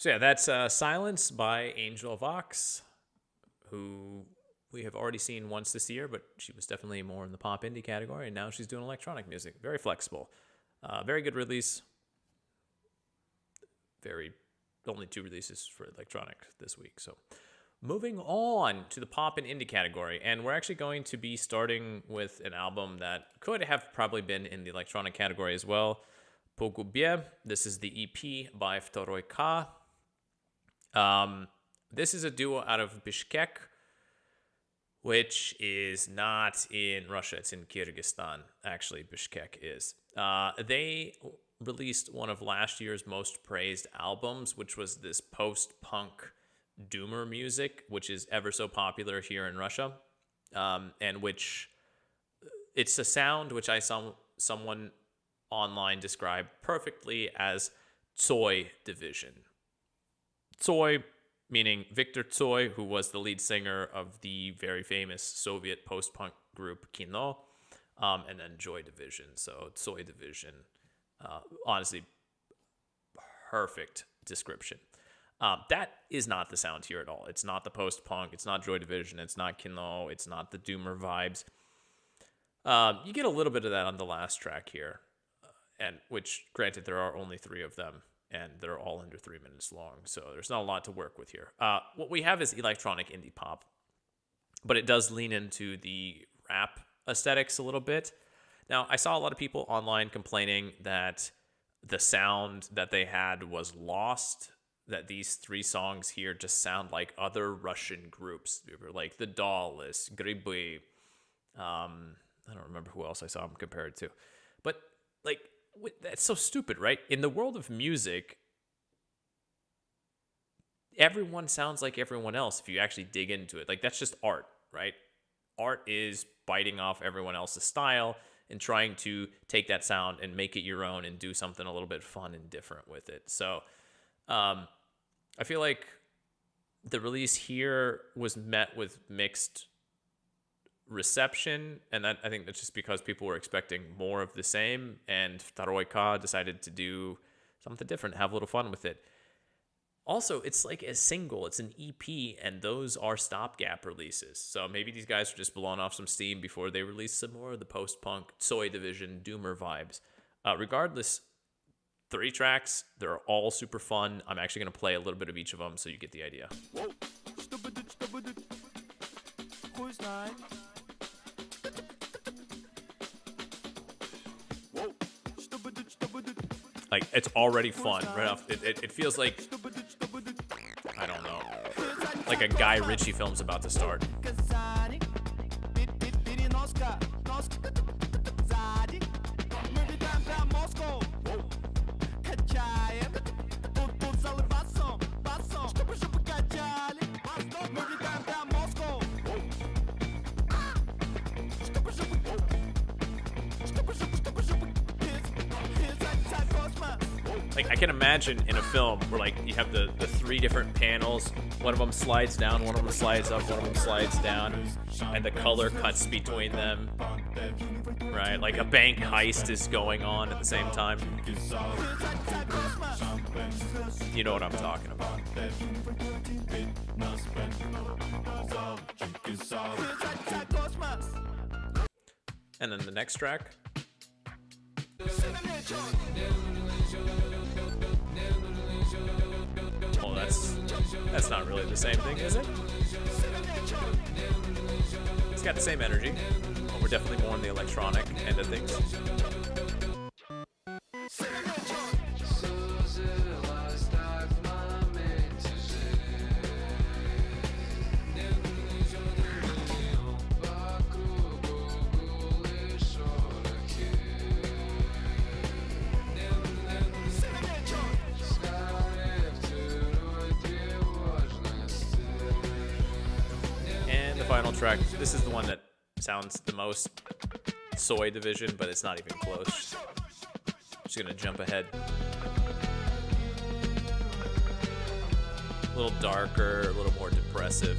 So yeah, that's Silence by Angel Vox, who we have already seen once this year, but she was definitely more in the pop indie category, and now she's doing electronic music. Very flexible. Very good release. Only 2 releases for electronic this week. So moving on to the pop and indie category, and we're actually going to be starting with an album that could have probably been in the electronic category as well. GUBE. This is the EP by Vtoroi Ка. This is a duo out of Bishkek, which is not in Russia. It's in Kyrgyzstan, actually, Bishkek is. They released one of last year's most praised albums, which was this post-punk doomer music, which is ever so popular here in Russia, and which it's a sound which I saw someone online describe perfectly as Tsoi division. Tsoi meaning Viktor Tsoi, who was the lead singer of the very famous Soviet post-punk group Kino, and then Joy Division. So Tsoi division, honestly, perfect description. That is not the sound here at all. It's not the post-punk. It's not Joy Division. It's not Kino. It's not the doomer vibes. You get a little bit of that on the last track here, and which, granted, there are only 3 of them, and they're all under 3 minutes long, so there's not a lot to work with here. What we have is electronic indie pop, but it does lean into the rap aesthetics a little bit. Now, I saw a lot of people online complaining that the sound that they had was lost, that these 3 songs here just sound like other Russian groups, like the Dallas, GUBE. I don't remember who else I saw them compared to. But, like, that's so stupid, right? In the world of music, everyone sounds like everyone else if you actually dig into it. Like, that's just art, right? Art is biting off everyone else's style and trying to take that sound and make it your own and do something a little bit fun and different with it. So I feel like the release here was met with mixed reception, and that I think that's just because people were expecting more of the same, and Vtoroi Ка decided to do something different, have a little fun with it. Also, it's like a single, it's an EP, and those are stopgap releases. So maybe these guys are just blowing off some steam before they release some more of the post-punk Tsoi division doomer vibes. Regardless, 3 tracks, they're all super fun. I'm actually going to play a little bit of each of them so you get the idea. Like, it's already fun right off. It feels like, I don't know, like a Guy Ritchie film's about to start. Like, I can imagine in a film where, like, you have the 3 different panels. One of them slides down, one of them slides up, one of them slides down, and the color cuts between them, right? Like a bank heist is going on at the same time. You know what I'm talking about. And then the next track. Well, that's not really the same thing, is it? It's got the same energy, but we're definitely more on the electronic end of things. Final track. This is the one that sounds the most Tsoi division, but it's not even close. Just gonna jump ahead. A little darker, a little more depressive.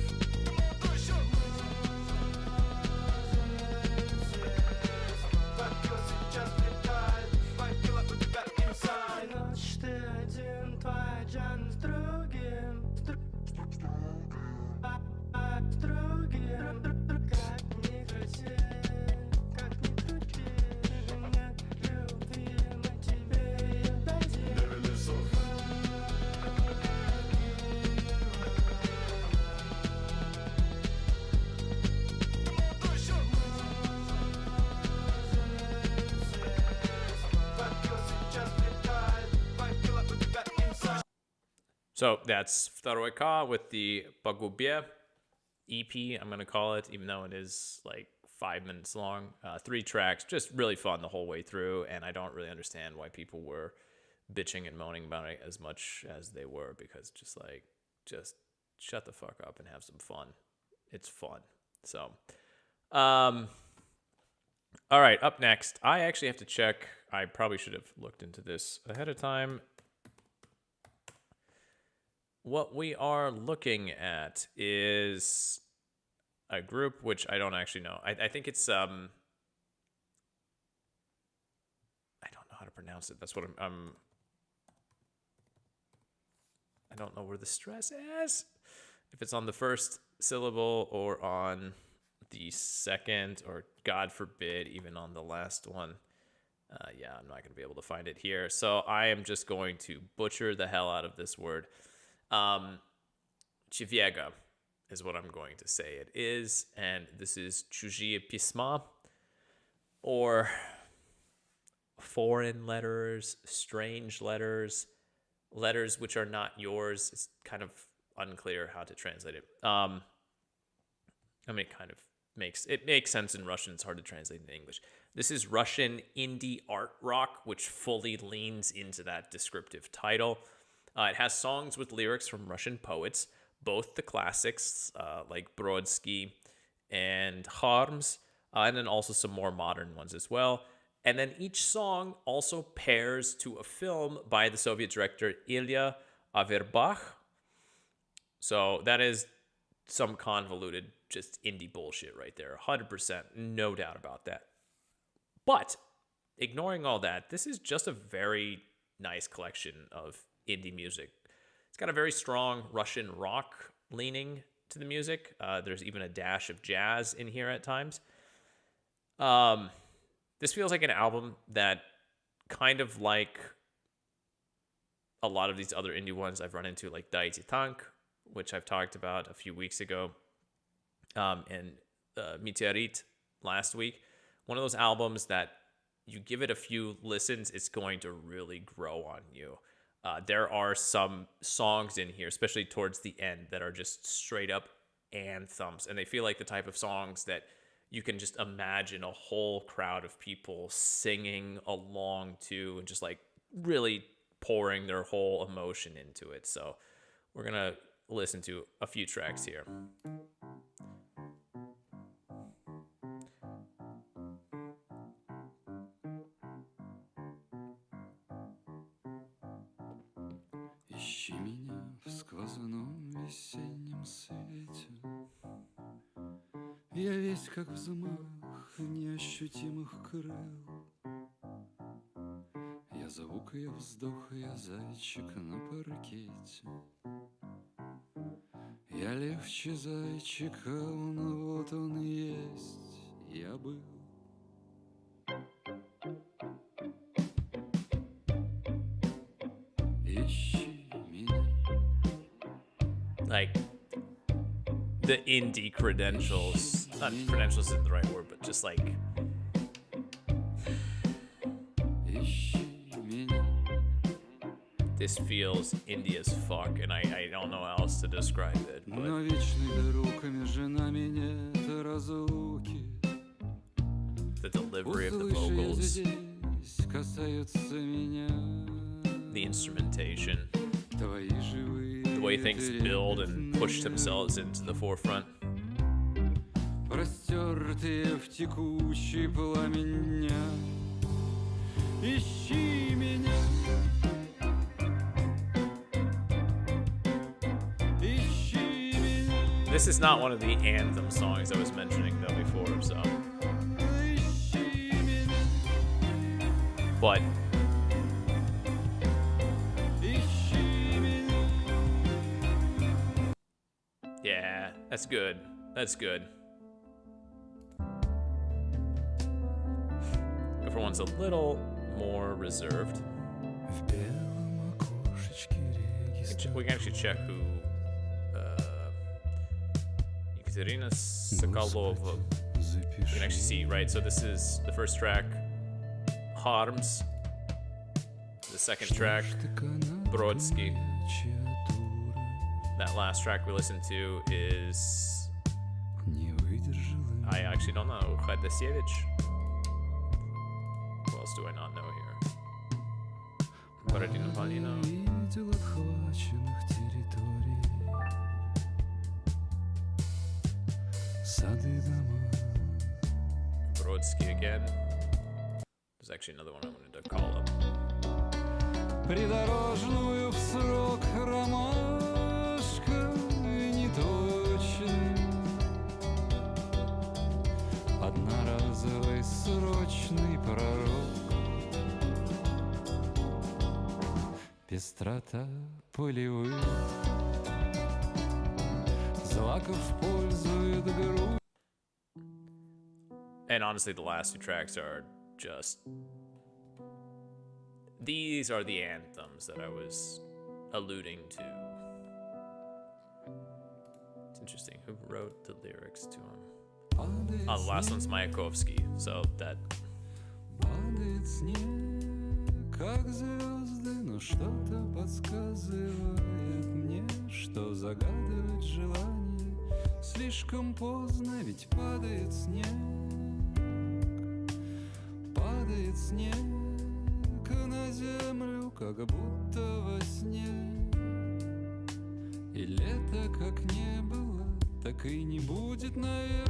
So that's Второй Ка with the GUBE EP, I'm going to call it, even though it is like 5 minutes long. 3 tracks, just really fun the whole way through, and I don't really understand why people were bitching and moaning about it as much as they were, because just shut the fuck up and have some fun. It's fun. So, all right, up next, I actually have to check. I probably should have looked into this ahead of time. What we are looking at is a group which I don't actually know. I think it's I don't know how to pronounce it. That's what I'm I don't know where the stress is. If it's on the first syllable or on the second, or God forbid, even on the last one. Yeah, I'm not going to be able to find it here. So I am just going to butcher the hell out of this word. Chevega is what I'm going to say it is. And this is чужие письма, or foreign letters, strange letters, letters which are not yours. It's kind of unclear how to translate it. I mean, it kind of makes sense in Russian. It's hard to translate in English. This is Russian indie art rock, which fully leans into that descriptive title. It has songs with lyrics from Russian poets, both the classics like Brodsky and Harms, and then also some more modern ones as well. And then each song also pairs to a film by the Soviet director Ilya Averbakh. So that is some convoluted, just indie bullshit right there. 100%, no doubt about that. But ignoring all that, this is just a very nice collection of indie music. It's got a very strong Russian rock leaning to the music. There's even a dash of jazz in here at times. This feels like an album that, kind of like a lot of these other indie ones I've run into, like Daiti Tank, which I've talked about a few weeks ago, and Meteorit last week. One of those albums that you give it a few listens, it's going to really grow on you. There are some songs in here, especially towards the end, that are just straight up anthems, and they feel like the type of songs that you can just imagine a whole crowd of people singing along to, and just like really pouring their whole emotion into it. So we're gonna listen to a few tracks here. Ищи меня в сквозном весеннем свете. Я весь как взмах неощутимых крыл. Я звук, я вздох, я зайчик на паркете. Я легче зайчика, вот он есть, я был. Ищи меня. Like the indie credentials, not credentials isn't the right word, but just like this feels indie as fuck, and I don't know how else to describe it. Но вечной дорогами жена меня это разлуки. The delivery of the vocals, касаются меня. the instrumentation, Твои живые the way things build and push themselves into the forefront. Простертые в текучий пламень дня. Ищи меня. Ищи меня. This is not one of the anthem songs I was mentioning though before, so. Ищи меня. But Ищи меня. yeah, that's good. That's good. Everyone's a little more reserved. В белом окошечке регистратора. We can actually check who Ekaterina Sokolova. We can actually see, right? So this is the first track, Harms. The second track, Brodsky. That last track we listened to is... I actually don't know. Kadjo. Who else do I not know here? Ukradенный. Brodsky again. There's actually another one I wanted to call up. Придорожную в срок ромашка неточный, одноразовый срочный пророк, пестрота полевых злаков пользует грудь. And honestly, the last two tracks are just... These are the anthems that I was alluding to. It's interesting. Who wrote the lyrics to them? Oh, the last one's Mayakovsky, so that... Падает снег, как звезды, но что-то подсказывает мне, что загадывать желание слишком поздно, ведь падает снег на землю, как будто во сне. И лето как не было, так и не будет, наверное.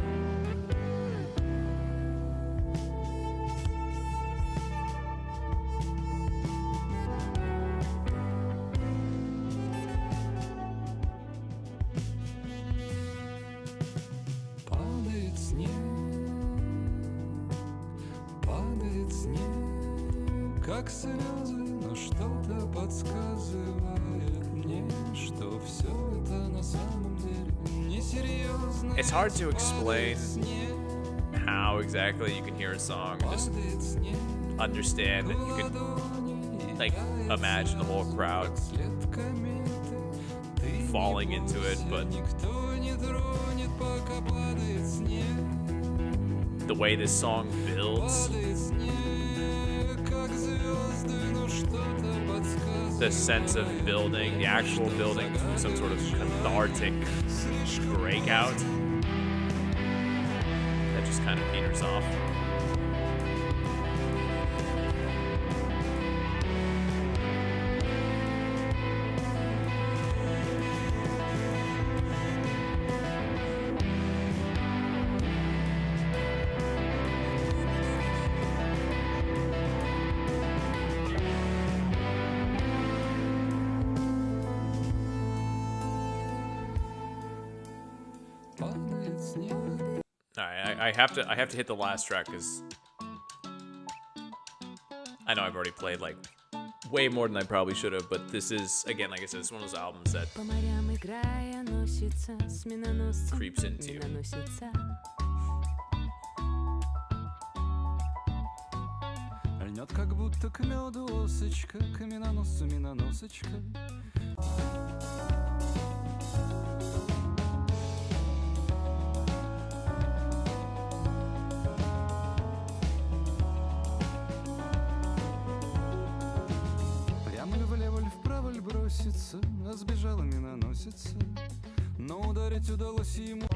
Как слезы, но что-то подсказывает мне, что все это на самом деле несерьезно. It's hard to explain how exactly you can hear a song and just understand that you can, like, imagine the whole crowd falling into it, but the way this song builds, the sense of building, the actual building to some sort of cathartic breakout that just kind of peters off. I have to hit the last track because I know I've already played like way more than I probably should have, but this is, again, like I said, it's one of those albums that creeps into you. Льнет как будто к меду осочка, к миноносцу миноносочка. А сбежала миноносица, но ударить удалось ему.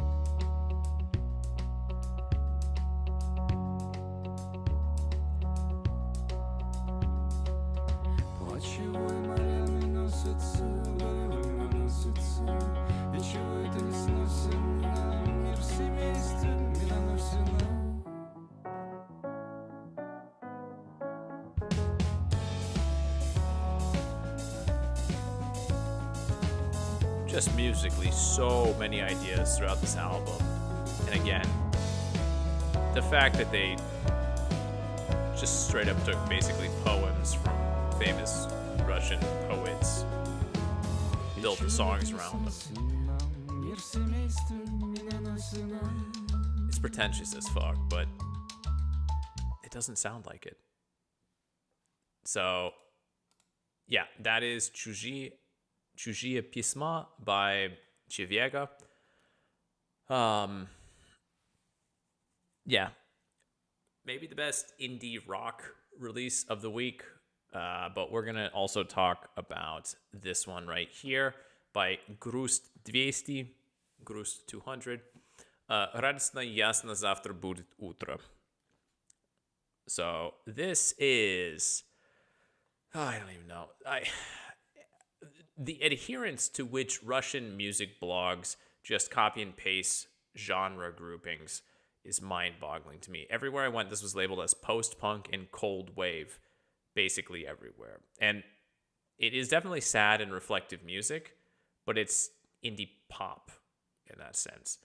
Плачевой морями носится, вдовами носится, и чего это не сносим нам, мир в семействе миноносина. Just musically, so many ideas throughout this album. And again, the fact that they just straight up took basically poems from famous Russian poets, built the songs around them. It's pretentious as fuck, but it doesn't sound like it. So, yeah, that is чужие письма by Chevega. Yeah, maybe the best indie rock release of the week, but we're gonna also talk about this one right here by grust200, grust200. Радостно, ясно, завтра будет утро. So this is, I don't even know. The adherence to which Russian music blogs just copy and paste genre groupings is mind-boggling to me. Everywhere I went, this was labeled as post-punk and cold wave, basically everywhere. And it is definitely sad and reflective music, but it's indie pop in that sense.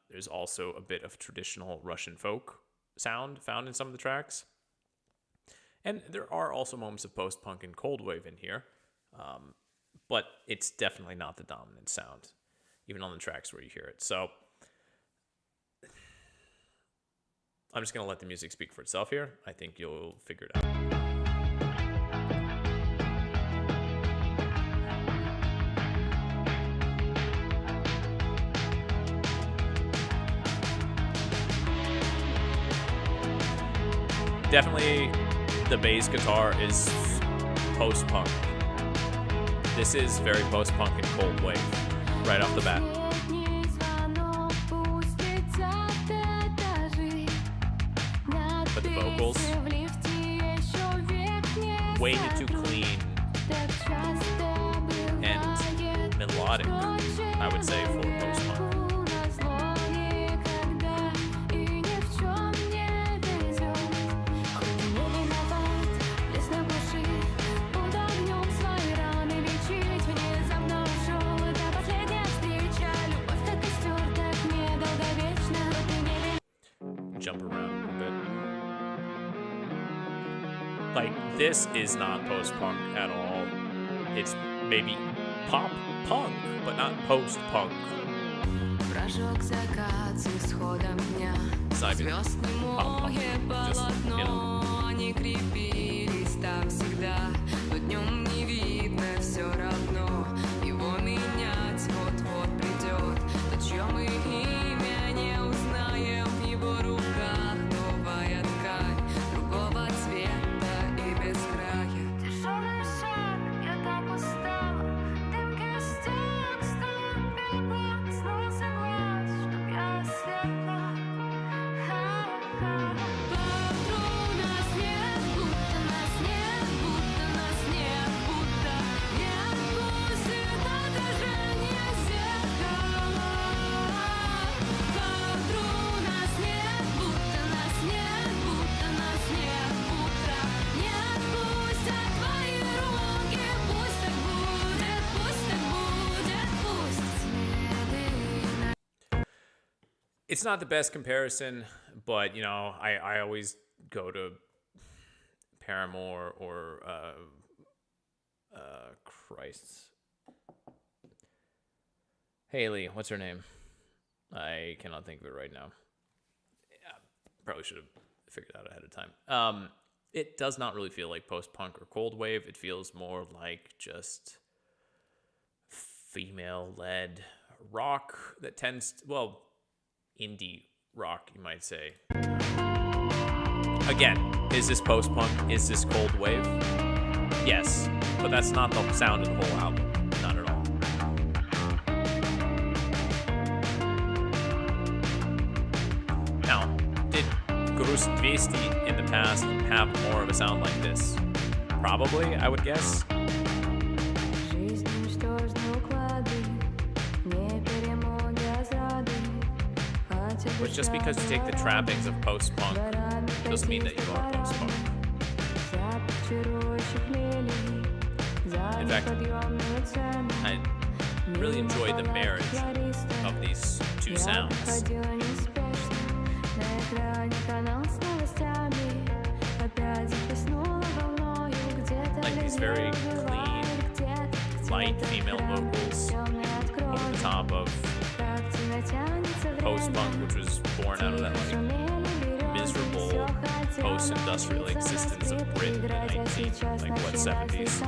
There's also a bit of traditional Russian folk sound found in some of the tracks. And there are also moments of post-punk and cold wave in here. But it's definitely not the dominant sound, even on the tracks where you hear it. So I'm just going to let the music speak for itself here. I think you'll figure it out. Definitely the bass guitar is post-punk. This is very post-punk and cold wave right off the bat. But the vocals, way too clean and melodic, I would say, for post-punk. Jump around a bit. Like, this is not post-punk at all. It's maybe pop-punk, but not post-punk. It's not even pop-punk. Just, you know. It's not the best comparison, but, you know, I always go to Paramore or, Haley, what's her name? I cannot think of it right now. Yeah, probably should have figured it out ahead of time. It does not really feel like post-punk or cold wave. It feels more like just female-led rock that tends to, well, indie rock, you might say. Again, is this post-punk? Is this cold wave? Yes, but that's not the sound of the whole album. Not at all. Now, did grust200 in the past have more of a sound like this? Probably, I would guess. But just because you take the trappings of post-punk doesn't mean that you are post-punk. In fact, I really enjoy the marriage of these two sounds. Like these very clean, light female vocals over the top of post-punk, which was born out of that like miserable post-industrial existence of Britain in the 70s.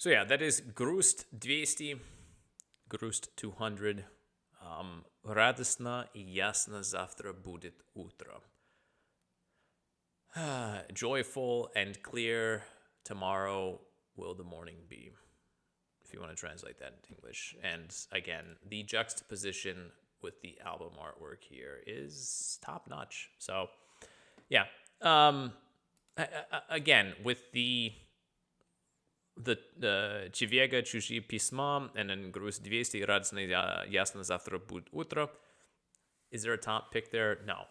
So yeah, that is grust200, grust200. Радостно и ясно завтра будет утро. Joyful and clear tomorrow will the morning be, if you want to translate that into English. And again, the juxtaposition with the album artwork here is top notch. So yeah, again, with the чевега, чужие, письма, and then grust200, радостно, ясно, завтра будет утро. Is there a top pick there? No.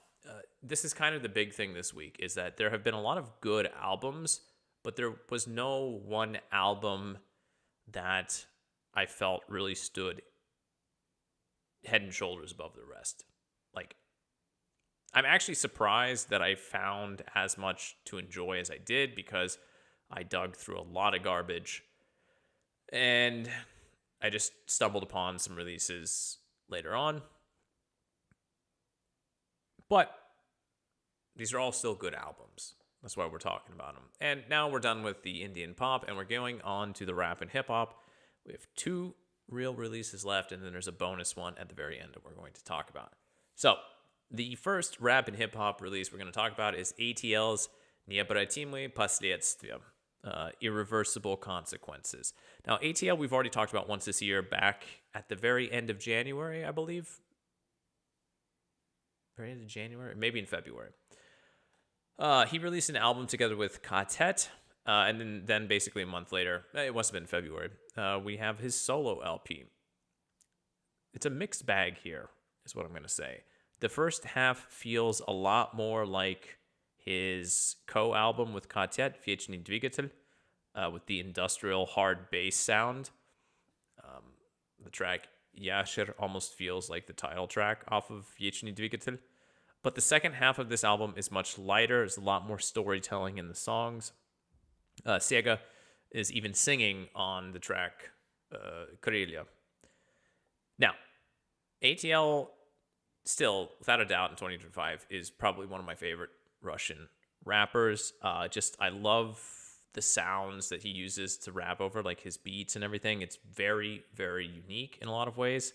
This is kind of the big thing this week, is that there have been a lot of good albums, but there was no one album that I felt really stood head and shoulders above the rest. Like, I'm actually surprised that I found as much to enjoy as I did, because I dug through a lot of garbage, and I just stumbled upon some releases later on. But these are all still good albums. That's why we're talking about them. And now we're done with the Indian pop, and we're going on to the rap and hip-hop. We have 2 real releases left, and then there's a bonus one at the very end that we're going to talk about. So, the first rap and hip-hop release we're going to talk about is ATL's «Необратимые последствия», Irreversible Consequences. Now, ATL we've already talked about once this year, back at the very end of January, I believe. Very end of January? Maybe in February. He released an album together with Chpt, and then basically a month later, it must have been February, we have his solo LP. It's a mixed bag here, is what I'm going to say. The first half feels a lot more like his co-album with Kadjo, Вечный двигатель, with the industrial hard bass sound. The track Yashir almost feels like the title track off of Вечный двигатель. But the second half of this album is much lighter. There's a lot more storytelling in the songs. Sega is even singing on the track Крылья. Now, ATL still, without a doubt, in 2025 is probably one of my favorite Russian rappers. I love the sounds that he uses to rap over, like his beats and everything. It's very, very unique in a lot of ways.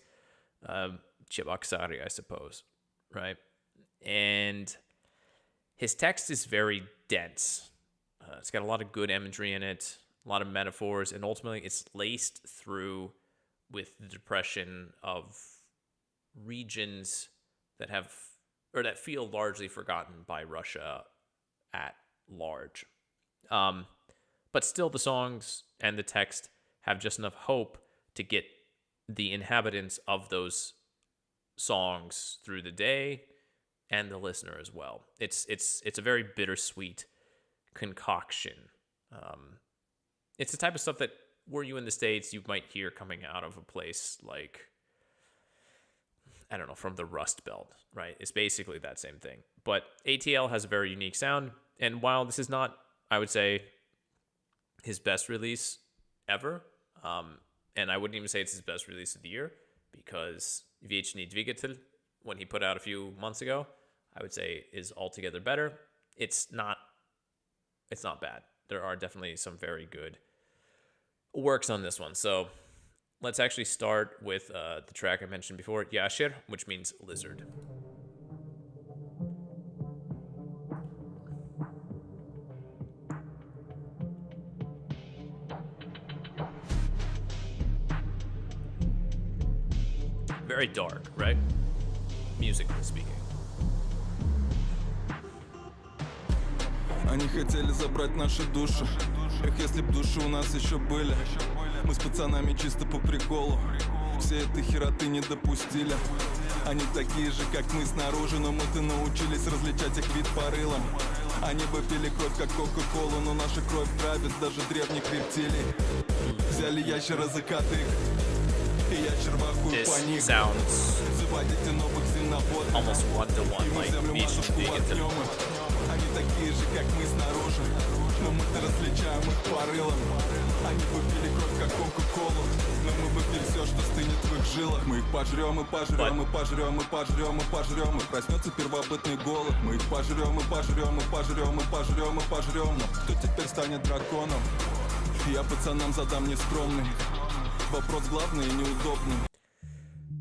Cheboksary, I suppose, right? And his text is very dense. It's got a lot of good imagery in it, a lot of metaphors, and ultimately it's laced through with the depression of regions that feel largely forgotten by Russia at large. But still, the songs and the text have just enough hope to get the inhabitants of those songs through the day and the listener as well. It's a very bittersweet concoction. It's the type of stuff that, were you in the States, you might hear coming out of a place like, I don't know, from the Rust Belt, right? It's basically that same thing. But ATL has a very unique sound, and while this is not, I would say, his best release ever, and I wouldn't even say it's his best release of the year, because Вечный двигатель, when he put out a few months ago, I would say is altogether better. It's not bad. There are definitely some very good works on this one. So let's actually start with the track I mentioned before, Yashir, which means lizard. Very dark, right? Musically speaking. Они хотели забрать наши души. Эх, если б души у нас еще были. Мы с пацанами чисто по приколу. Все этой хероты не допустили. Они такие же, как мы снаружи, но мы-то научились различать их вид по рылам. Они бы пили кровь, как кока-колу, но наша кровь травит даже древних рептилий. Взяли ящера за кадык, и я червакую по них. Заводите новых свиноводов, и мы землю матушку воткнем. Они такие же, как мы снаружи, но мы-то различаем их по рылам. Они бы пили кровь, как кока-колу, но мы бы пили все, что стынет в их жилах. Мы их пожрем, и пожрем, и пожрем, и пожрем, и пожрем, и проснется первобытный голод. Мы их пожрем, и пожрем, и пожрем, и пожрем, и пожрем. Но кто теперь станет драконом? Я пацанам задам нескромный вопрос, главный и неудобный.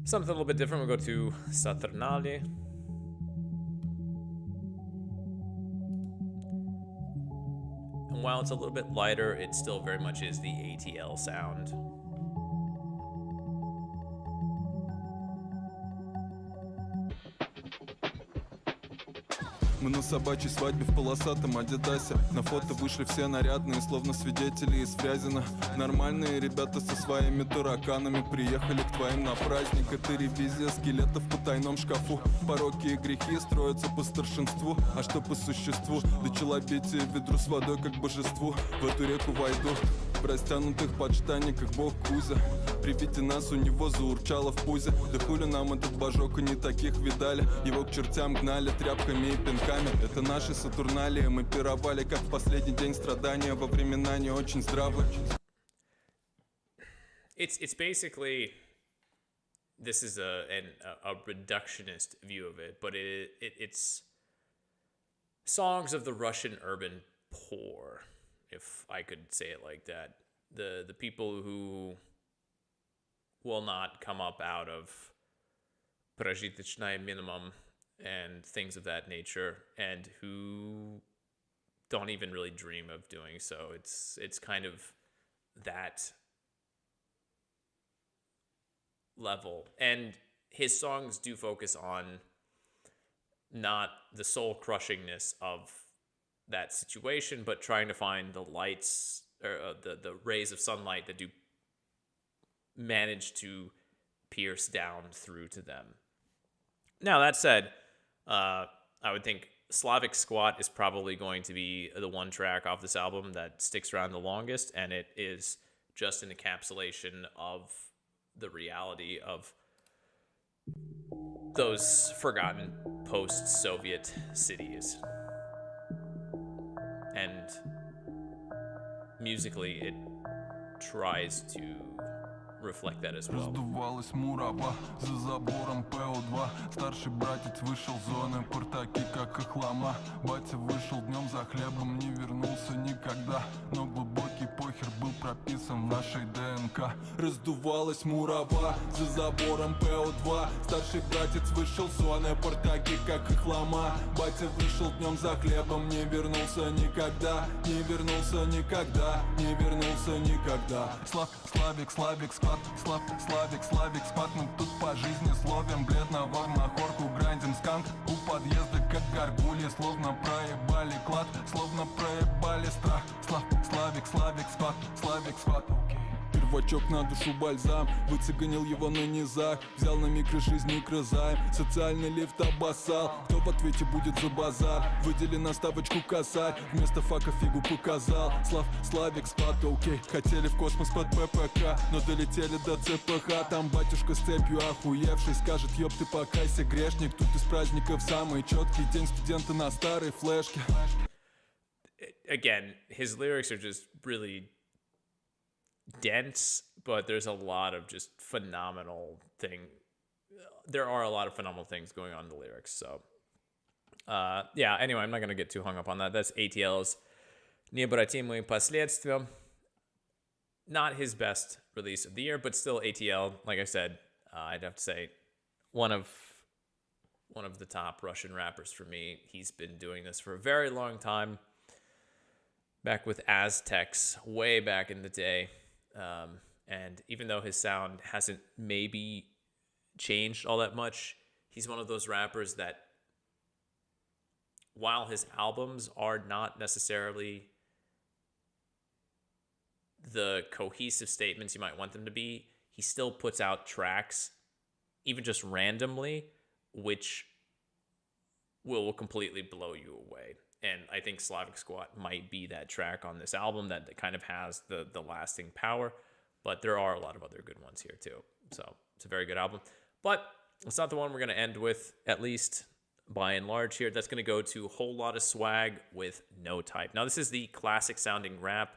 Something a little bit different, we'll go to Saturnali. And while it's a little bit lighter, it still very much is the ATL sound. Мы на собачьей свадьбе в полосатом адидасе. На фото вышли все нарядные, словно свидетели из Фрязино. Нормальные ребята со своими тараканами приехали к твоим на праздник. Это ревизия скелетов по тайном шкафу. Пороки и грехи строятся по старшинству. А что по существу? Да челобитие ведру с водой как божеству. В эту реку войду в растянутых подштанниках бог Кузя. При виде нас у него заурчало в пузе. Да хули нам этот божок и не таких видали. Его к чертям гнали тряпками и пинками. Это наши Сатурналии. Мы пировали как в последний день страдания во времена не очень здравые. It's basically, this is a reductionist view of it, but it's songs of the Russian urban poor, if I could say it like that. The people who will not come up out of прожиточное minimum and things of that nature, and who don't even really dream of doing so. It's kind of that level. And his songs do focus on not the soul crushingness of that situation, but trying to find the lights or the rays of sunlight that do manage to pierce down through to them. Now, that said, I would think Slavic Squat is probably going to be the one track off this album that sticks around the longest, and it is just an encapsulation of the reality of those forgotten post-Soviet cities. And musically, it tries to reflect that as well. Раздувалась мурава за забором ПО2. Старший братец вышел с зоны портаки, как их лома. Батя вышел днем за хлебом, не вернулся никогда. Но глубокий похер был прописан в нашей ДНК. Раздувалась мурава за забором ПО2. Старший братец вышел с зоны портаки, как их лома. Батя вышел днем за хлебом, не вернулся никогда. Не вернулся никогда, не вернулся никогда. Славик, склад, Славик, спад. Мы тут по жизни словим бледного на хорку грандим сканк. У подъезда как горгульи, словно проебали клад, словно проебали страх. Славик, спад. Первачок на душу бальзам, выцеганил его на низах. Взял на микрожизнь микрозайм, социальный лифт обоссал. Кто в ответе будет за базар? Выдели на ставочку косарь, вместо фака фигу показал. Славик, спад, окей. Хотели в космос под ППК, но долетели до ЦПХ. Там батюшка с цепью охуевший скажет: ёб ты покайся, грешник. Тут из праздников самый четкий день студента на старой флешке. Again, his lyrics are just really dense, but there's a lot of just phenomenal there are a lot of phenomenal things going on in the lyrics. So yeah, anyway, I'm not going to get too hung up on that. That's ATL's Необратимые последствия. Not his best release of the year, but still ATL, like I said, I'd have to say one of the top Russian rappers for me. He's been doing this for a very long time, back with Aztecs way back in the day. And even though his sound hasn't maybe changed all that much, he's one of those rappers that, while his albums are not necessarily the cohesive statements you might want them to be, he still puts out tracks, even just randomly, which will completely blow you away. And I think Slavic Squat might be that track on this album that kind of has the lasting power. But there are a lot of other good ones here too. So it's a very good album. But it's not the one we're going to end with, at least by and large here. That's going to go to Whole Lotta Swag with No Type. Now, this is the classic sounding rap.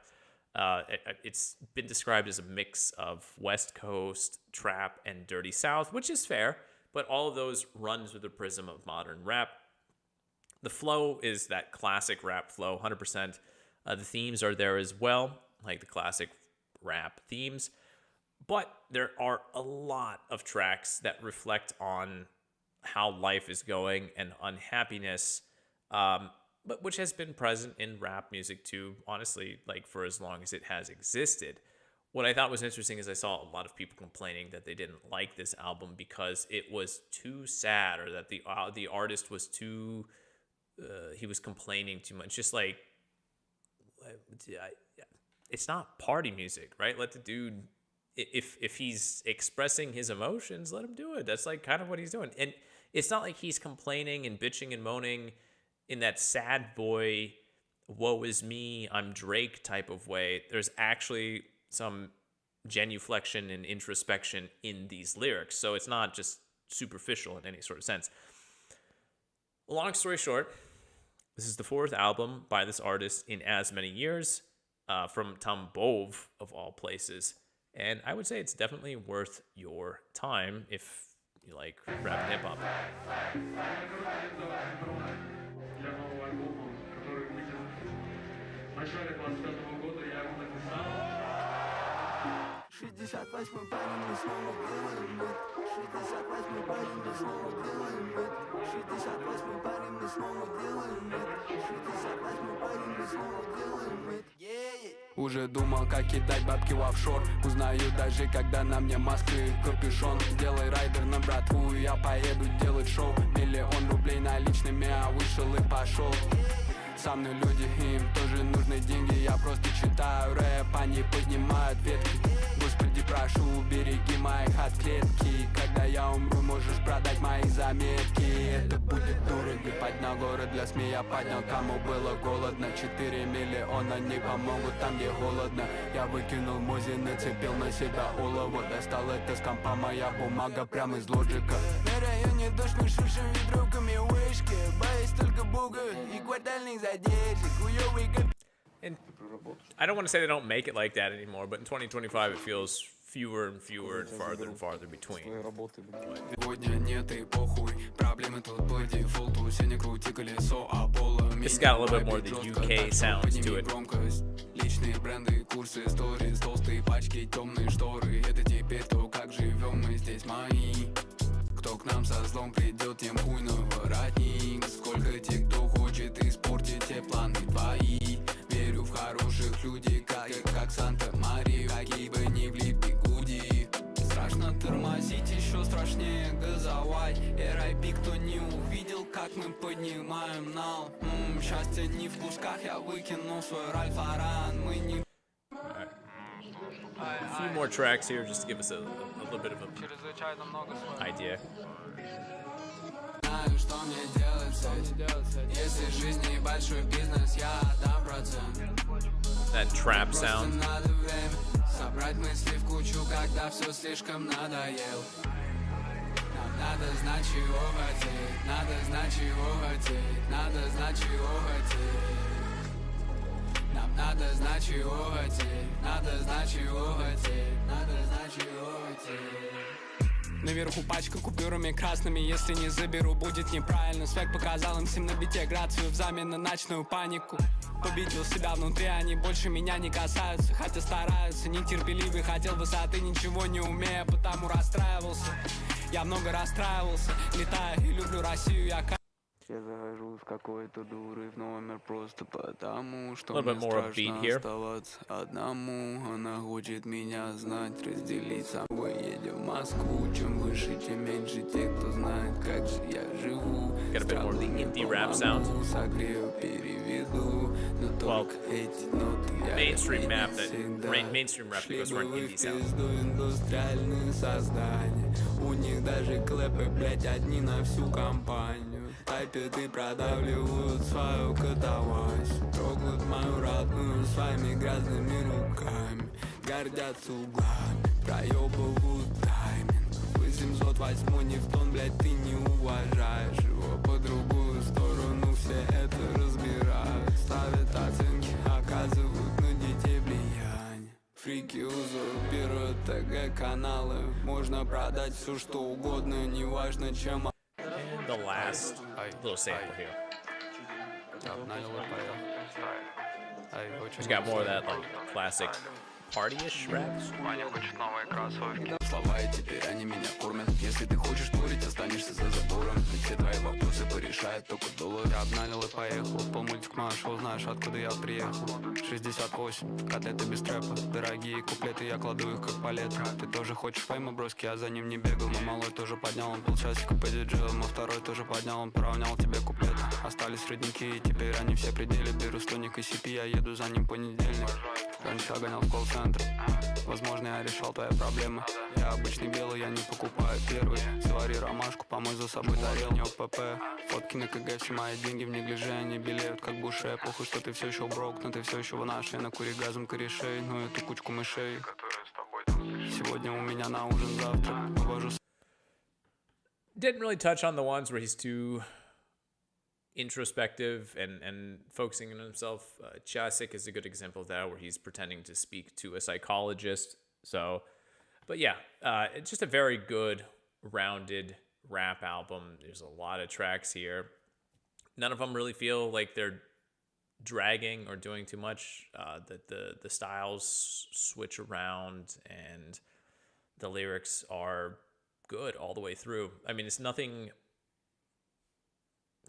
It's been described as a mix of West Coast, trap, and dirty South, which is fair. But all of those run through the prism of modern rap. The flow is that classic rap flow, 100%. The themes are there as well. like the classic rap themes. But there are a lot of tracks that reflect on how life is going and unhappiness, but which has been present in rap music too, honestly, like for as long as it has existed. What I thought was interesting is I saw a lot of people complaining that they didn't like this album because it was too sad, or that the artist was too he was complaining too much. Just like, it's not party music, right? Let the dude, if he's expressing his emotions, let him do it. That's like kind of what he's doing. And it's not like he's complaining and bitching and moaning in that sad boy, woe is me, I'm Drake type of way. There's actually some genuflection and introspection in these lyrics. So it's not just superficial in any sort of sense. Long story short, this is the 4th album by this artist in as many years, from Tambov of all places. And I would say it's definitely worth your time if you like rap and hip hop. 68-й парень, мы снова делаем это. 68-й парень, мы снова делаем это. 68-й парень, мы снова делаем это. 68-й парень, мы снова делаем это. Уже думал, как кидать бабки в офшор. Узнаю даже, когда на мне маска и капюшон. Сделай райдер на братву, я поеду делать шоу. 1 000 000 рублей наличными, а вышел и пошел. Со мной люди, им тоже нужны деньги. Я просто читаю рэп, они поднимают ветки. Господи, прошу, убереги моих от клетки. Когда я умру, можешь продать мои заметки. Это будет дорого. Поднял город для СМИ, я поднял, кому было голодно. 4 миллиона не помогут там, где холодно. Я выкинул мози, нацепил на себя олово. Достал это с компа, моя бумага прямо из лоджика. На районе дождь, мы шушим ветровками вышки. Боюсь только бога и квартальных задержек. And I don't want to say they don't make it like that anymore, but in 2025 it feels fewer and fewer and farther between. It's got a little bit more of the UK sounds to it. Личные бренды, курсы, сторис, толстые пачки, темные шторы. Это теперь то, как живем мы здесь, мои. Кто к нам со злом придет, тем хуй на воротник. Сколько тех, кто хочет испортить те планы твои. Верю в хороших людей, как Санта-Мария. Какие бы ни влипли гуди. Страшно тормозить, еще страшнее газовать. RIP, кто не увидел, как мы поднимаем нал. Счастье не в кусках, я выкинул свой Ральф-Аран. Мы не... A few more tracks here just to give us a little bit of an idea. Знаю, что мне делать с этим. Если в жизни большой бизнес, я отдам процент. That trap sound. Надо время собрать мысли в кучу, когда все слишком надоело. Нам надо знать, чего хотеть. Надо знать, чего хотеть. Надо знать, чего хотеть. Нам надо знать, чего хотеть. Надо знать, чего хотеть. Надо знать, чего хотеть. Наверху пачка купюрами красными. Если не заберу, будет неправильно. Свек показал им всем на бите грацию взамен на ночную панику. Победил себя внутри, они больше меня не касаются. Хотя стараются, нетерпеливый, хотел высоты, ничего не умея, потому расстраивался. Я много расстраивался, летаю и люблю Россию, я... Я захожу с какой-то дуры в номер просто потому, что мне страшно оставаться одному. Она хочет меня знать, разделить с собой. Едем в Москву, чем выше, тем меньше тех, кто знает, как же я живу. Got a bit more of the indie rap sound. Согрею, переведу, но только эти ноты я mainstream rap that goes for an indie sound. Индустриальные создания. У них даже клэпы, блять, одни на всю компанию. Тайпят и продавливают свою катавасию. Трогают мою родную своими грязными руками. Гордятся углами, проебывают тайминг. 808 не в тон, блядь, ты не уважаешь его. По другую сторону все это разбирают. Ставят оценки, оказывают на детей влияние. Фрики узурпируют ТГ-каналы. Можно продать все что угодно, неважно чем. The last little sample here. He's got more of that like classic party-ish rap. Слова и теперь они меня кормят. Если ты хочешь спорить, останешься за забором. Ведь все твои вопросы порешает только доллар. Я обналил и поехал. Полмультик нашел, знаешь, откуда я приехал. 68, котлеты без трэпа. Дорогие куплеты, я кладу их как палеты. Ты тоже хочешь фейма, броски, я за ним не бегал. Но малой тоже поднял, он полчасика по диджеям. А второй тоже поднял, он поравнял тебе куплеты. Остались средники, и теперь они все пределы. Беру слоник и CP, я еду за ним понедельник. Раньше я гонял в колл-центр. Возможно, я решал твои проблемы. Я обычный белый, я не покупаю первый. Завари ромашку, помой за собой тарел, не ОПП. Фотки на КГ, все мои деньги в неглиже. Они белеют, как буше. Похуй, что ты все еще брок, но ты все еще в нашей. Накури газом корешей, ну эту кучку мышей. Сегодня у меня на ужин завтрак. Вывожу. Didn't really touch on the ones where he's too introspective and focusing on himself. Chasik is a good example of that, where he's pretending to speak to a psychologist. So, but yeah, it's just a very good, rounded rap album. There's a lot of tracks here. None of them really feel like they're dragging or doing too much. The styles switch around, and the lyrics are good all the way through. I mean, it's nothing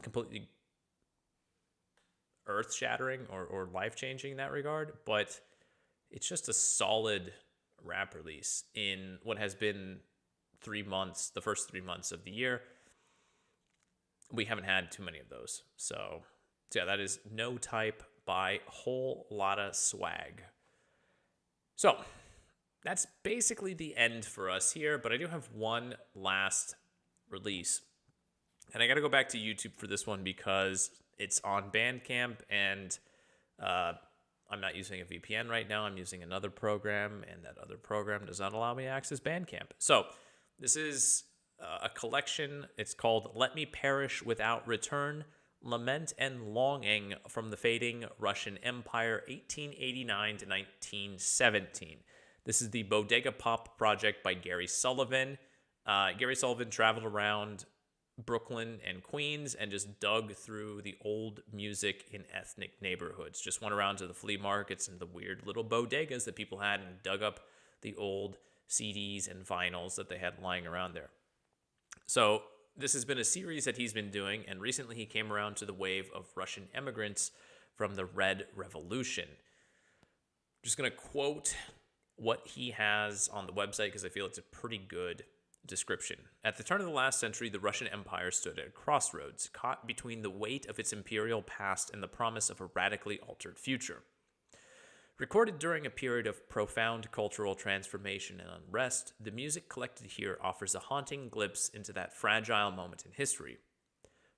completely earth-shattering or life-changing in that regard, but it's just a solid rap release in what has been 3 months, the first 3 months of the year. We haven't had too many of those. So yeah, that is No Type by Whole Lotta Swag. So that's basically the end for us here, but I do have one last release. And I got to go back to YouTube for this one because it's on Bandcamp, and I'm not using a VPN right now. I'm using another program, and that other program does not allow me to access Bandcamp. So this is a collection. It's called Let Me Perish Without Return, Lament and Longing from the Fading Russian Empire, 1889 to 1917. This is the Bodega Pop project by Gary Sullivan. Gary Sullivan traveled around Brooklyn and Queens and just dug through the old music in ethnic neighborhoods. Just went around to the flea markets and the weird little bodegas that people had and dug up the old CDs and vinyls that they had lying around there. So this has been a series that he's been doing, and recently he came around to the wave of Russian immigrants from the Red Revolution. I'm just going to quote what he has on the website because I feel it's a pretty good description. At the turn of the last century, the Russian Empire stood at a crossroads, caught between the weight of its imperial past and the promise of a radically altered future. Recorded during a period of profound cultural transformation and unrest, the music collected here offers a haunting glimpse into that fragile moment in history.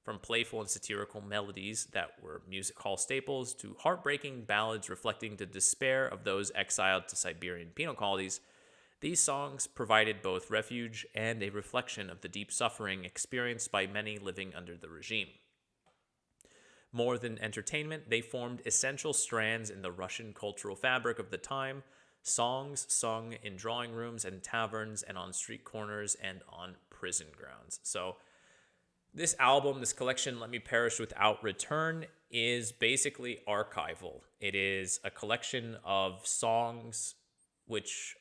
From playful and satirical melodies that were music hall staples to heartbreaking ballads reflecting the despair of those exiled to Siberian penal colonies, these songs provided both refuge and a reflection of the deep suffering experienced by many living under the regime. More than entertainment, they formed essential strands in the Russian cultural fabric of the time, songs sung in drawing rooms and taverns and on street corners and on prison grounds. So this album, this collection, Let Me Perish Without Return, is basically archival. It is a collection of songs which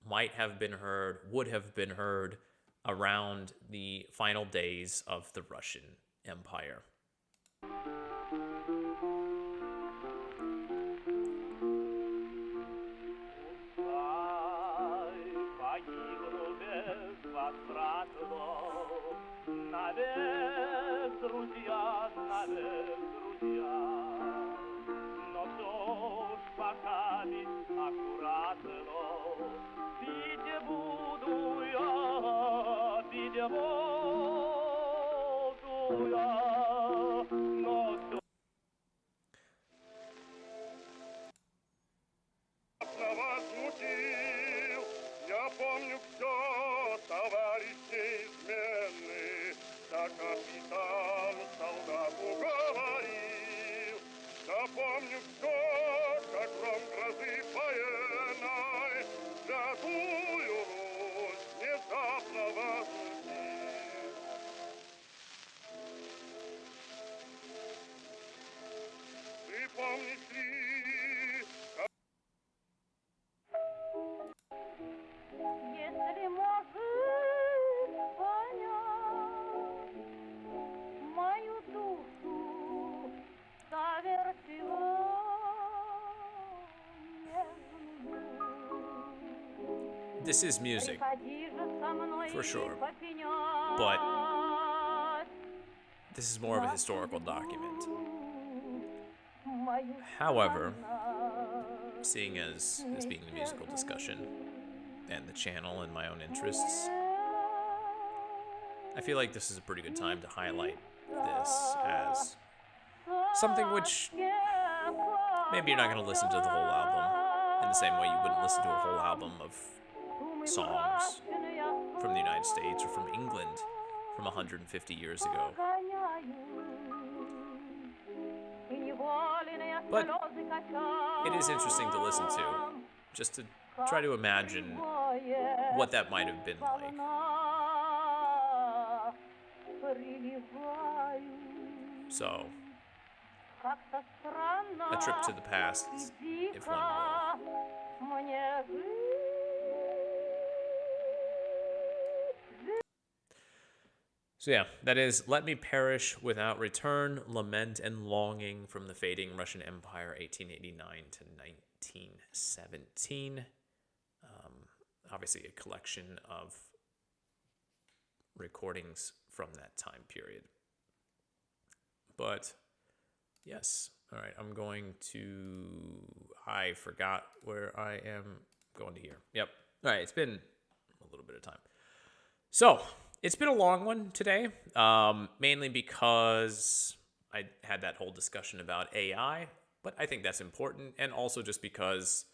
might have been heard, would have been heard around the final days of the Russian Empire. Я помню все, товарищ неизменный, так капитан солдату говорил. Я помню все, как гром грозы военной, святую Русь внезапно возмутил. Ты помнишь ли, This is music, for sure, but this is more of a historical document. However, seeing as this being the musical discussion and the channel and my own interests, I feel like this is a pretty good time to highlight this as something which maybe you're not going to listen to the whole album in the same way you wouldn't listen to a whole album of songs from the United States or from England from 150 years ago. But it is interesting to listen to, just to try to imagine what that might have been like. So, a trip to the past, if one will. So yeah, that is Let Me Perish Without Return, Lament and Longing from the Fading Russian Empire, 1889 to 1917. Obviously a collection of recordings from that time period. But yes, all right, I forgot where I am going to here. Yep. All right, it's been a little bit of time. So, it's been a long one today, mainly because I had that whole discussion about AI, but I think that's important, and also just because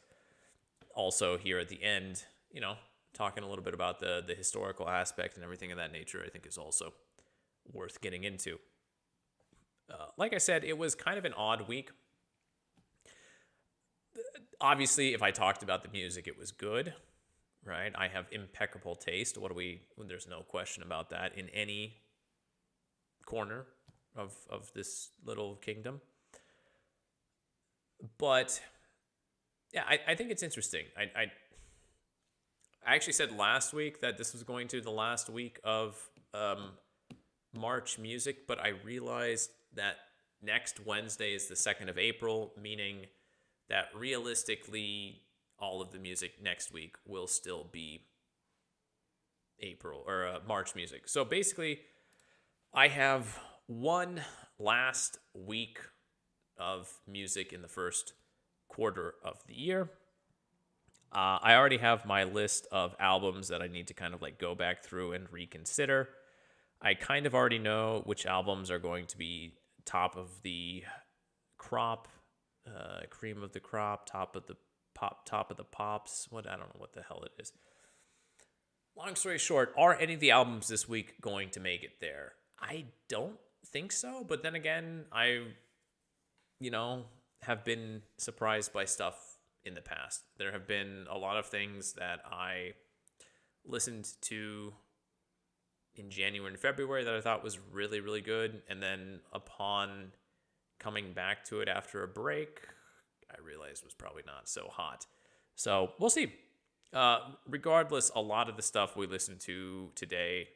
also here at the end, talking a little bit about the historical aspect and everything of that nature, I think is also worth getting into. Like I said, it was kind of an odd week. Obviously, if I talked about the music, it was good. Right, I have impeccable taste. There's no question about that in any corner of this little kingdom. But yeah, I think it's interesting. I actually said last week that this was going to be the last week of March music, but I realized that next Wednesday is the 2nd of April, meaning that realistically all of the music next week will still be March music. So basically, I have one last week of music in the first quarter of the year. I already have my list of albums that I need to kind of like go back through and reconsider. I kind of already know which albums are going to be top of the crop, cream of the crop, top of the pops. I don't know what the hell it is. Long story short, are any of the albums this week going to make it there? I don't think so, but then again, I have been surprised by stuff in the past. There have been a lot of things that I listened to in January and February that I thought was really, really good, and then upon coming back to it after a break, I realized was probably not so hot. So we'll see. Regardless, a lot of the stuff we listened to today,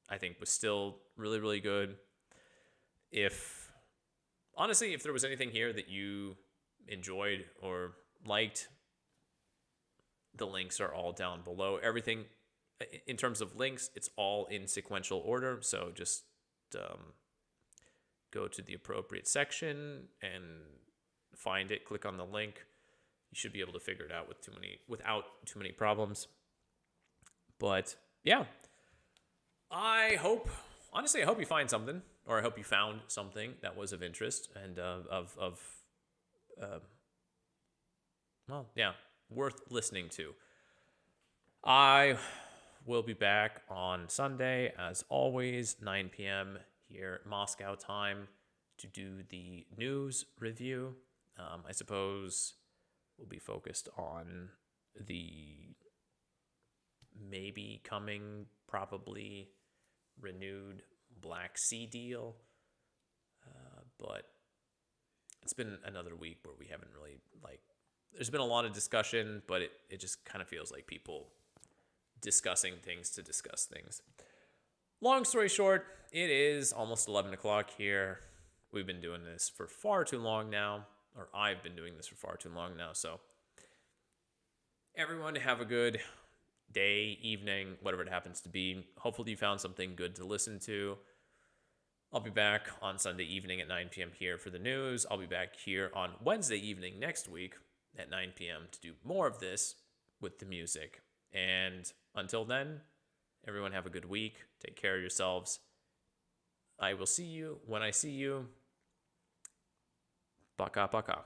I think, was still really, really good. If there was anything here that you enjoyed or liked, the links are all down below. Everything, in terms of links, it's all in sequential order. So just go to the appropriate section and find it, click on the link. You should be able to figure it out without too many problems. But yeah, I hope you find something, or I hope you found something that was of interest and worth listening to. I will be back on Sunday, as always, 9 p.m. here, Moscow time, to do the news review. I suppose we'll be focused on the maybe coming, probably renewed Black Sea deal. But it's been another week where we haven't really, there's been a lot of discussion, but it just kind of feels like people discussing things to discuss things. Long story short, it is almost 11 o'clock here. We've been doing this for far too long now, or I've been doing this for far too long now. So everyone have a good day, evening, whatever it happens to be. Hopefully you found something good to listen to. I'll be back on Sunday evening at 9 p.m. here for the news. I'll be back here on Wednesday evening next week at 9 p.m. to do more of this with the music. And until then, everyone have a good week. Take care of yourselves. I will see you when I see you. Пока-пока.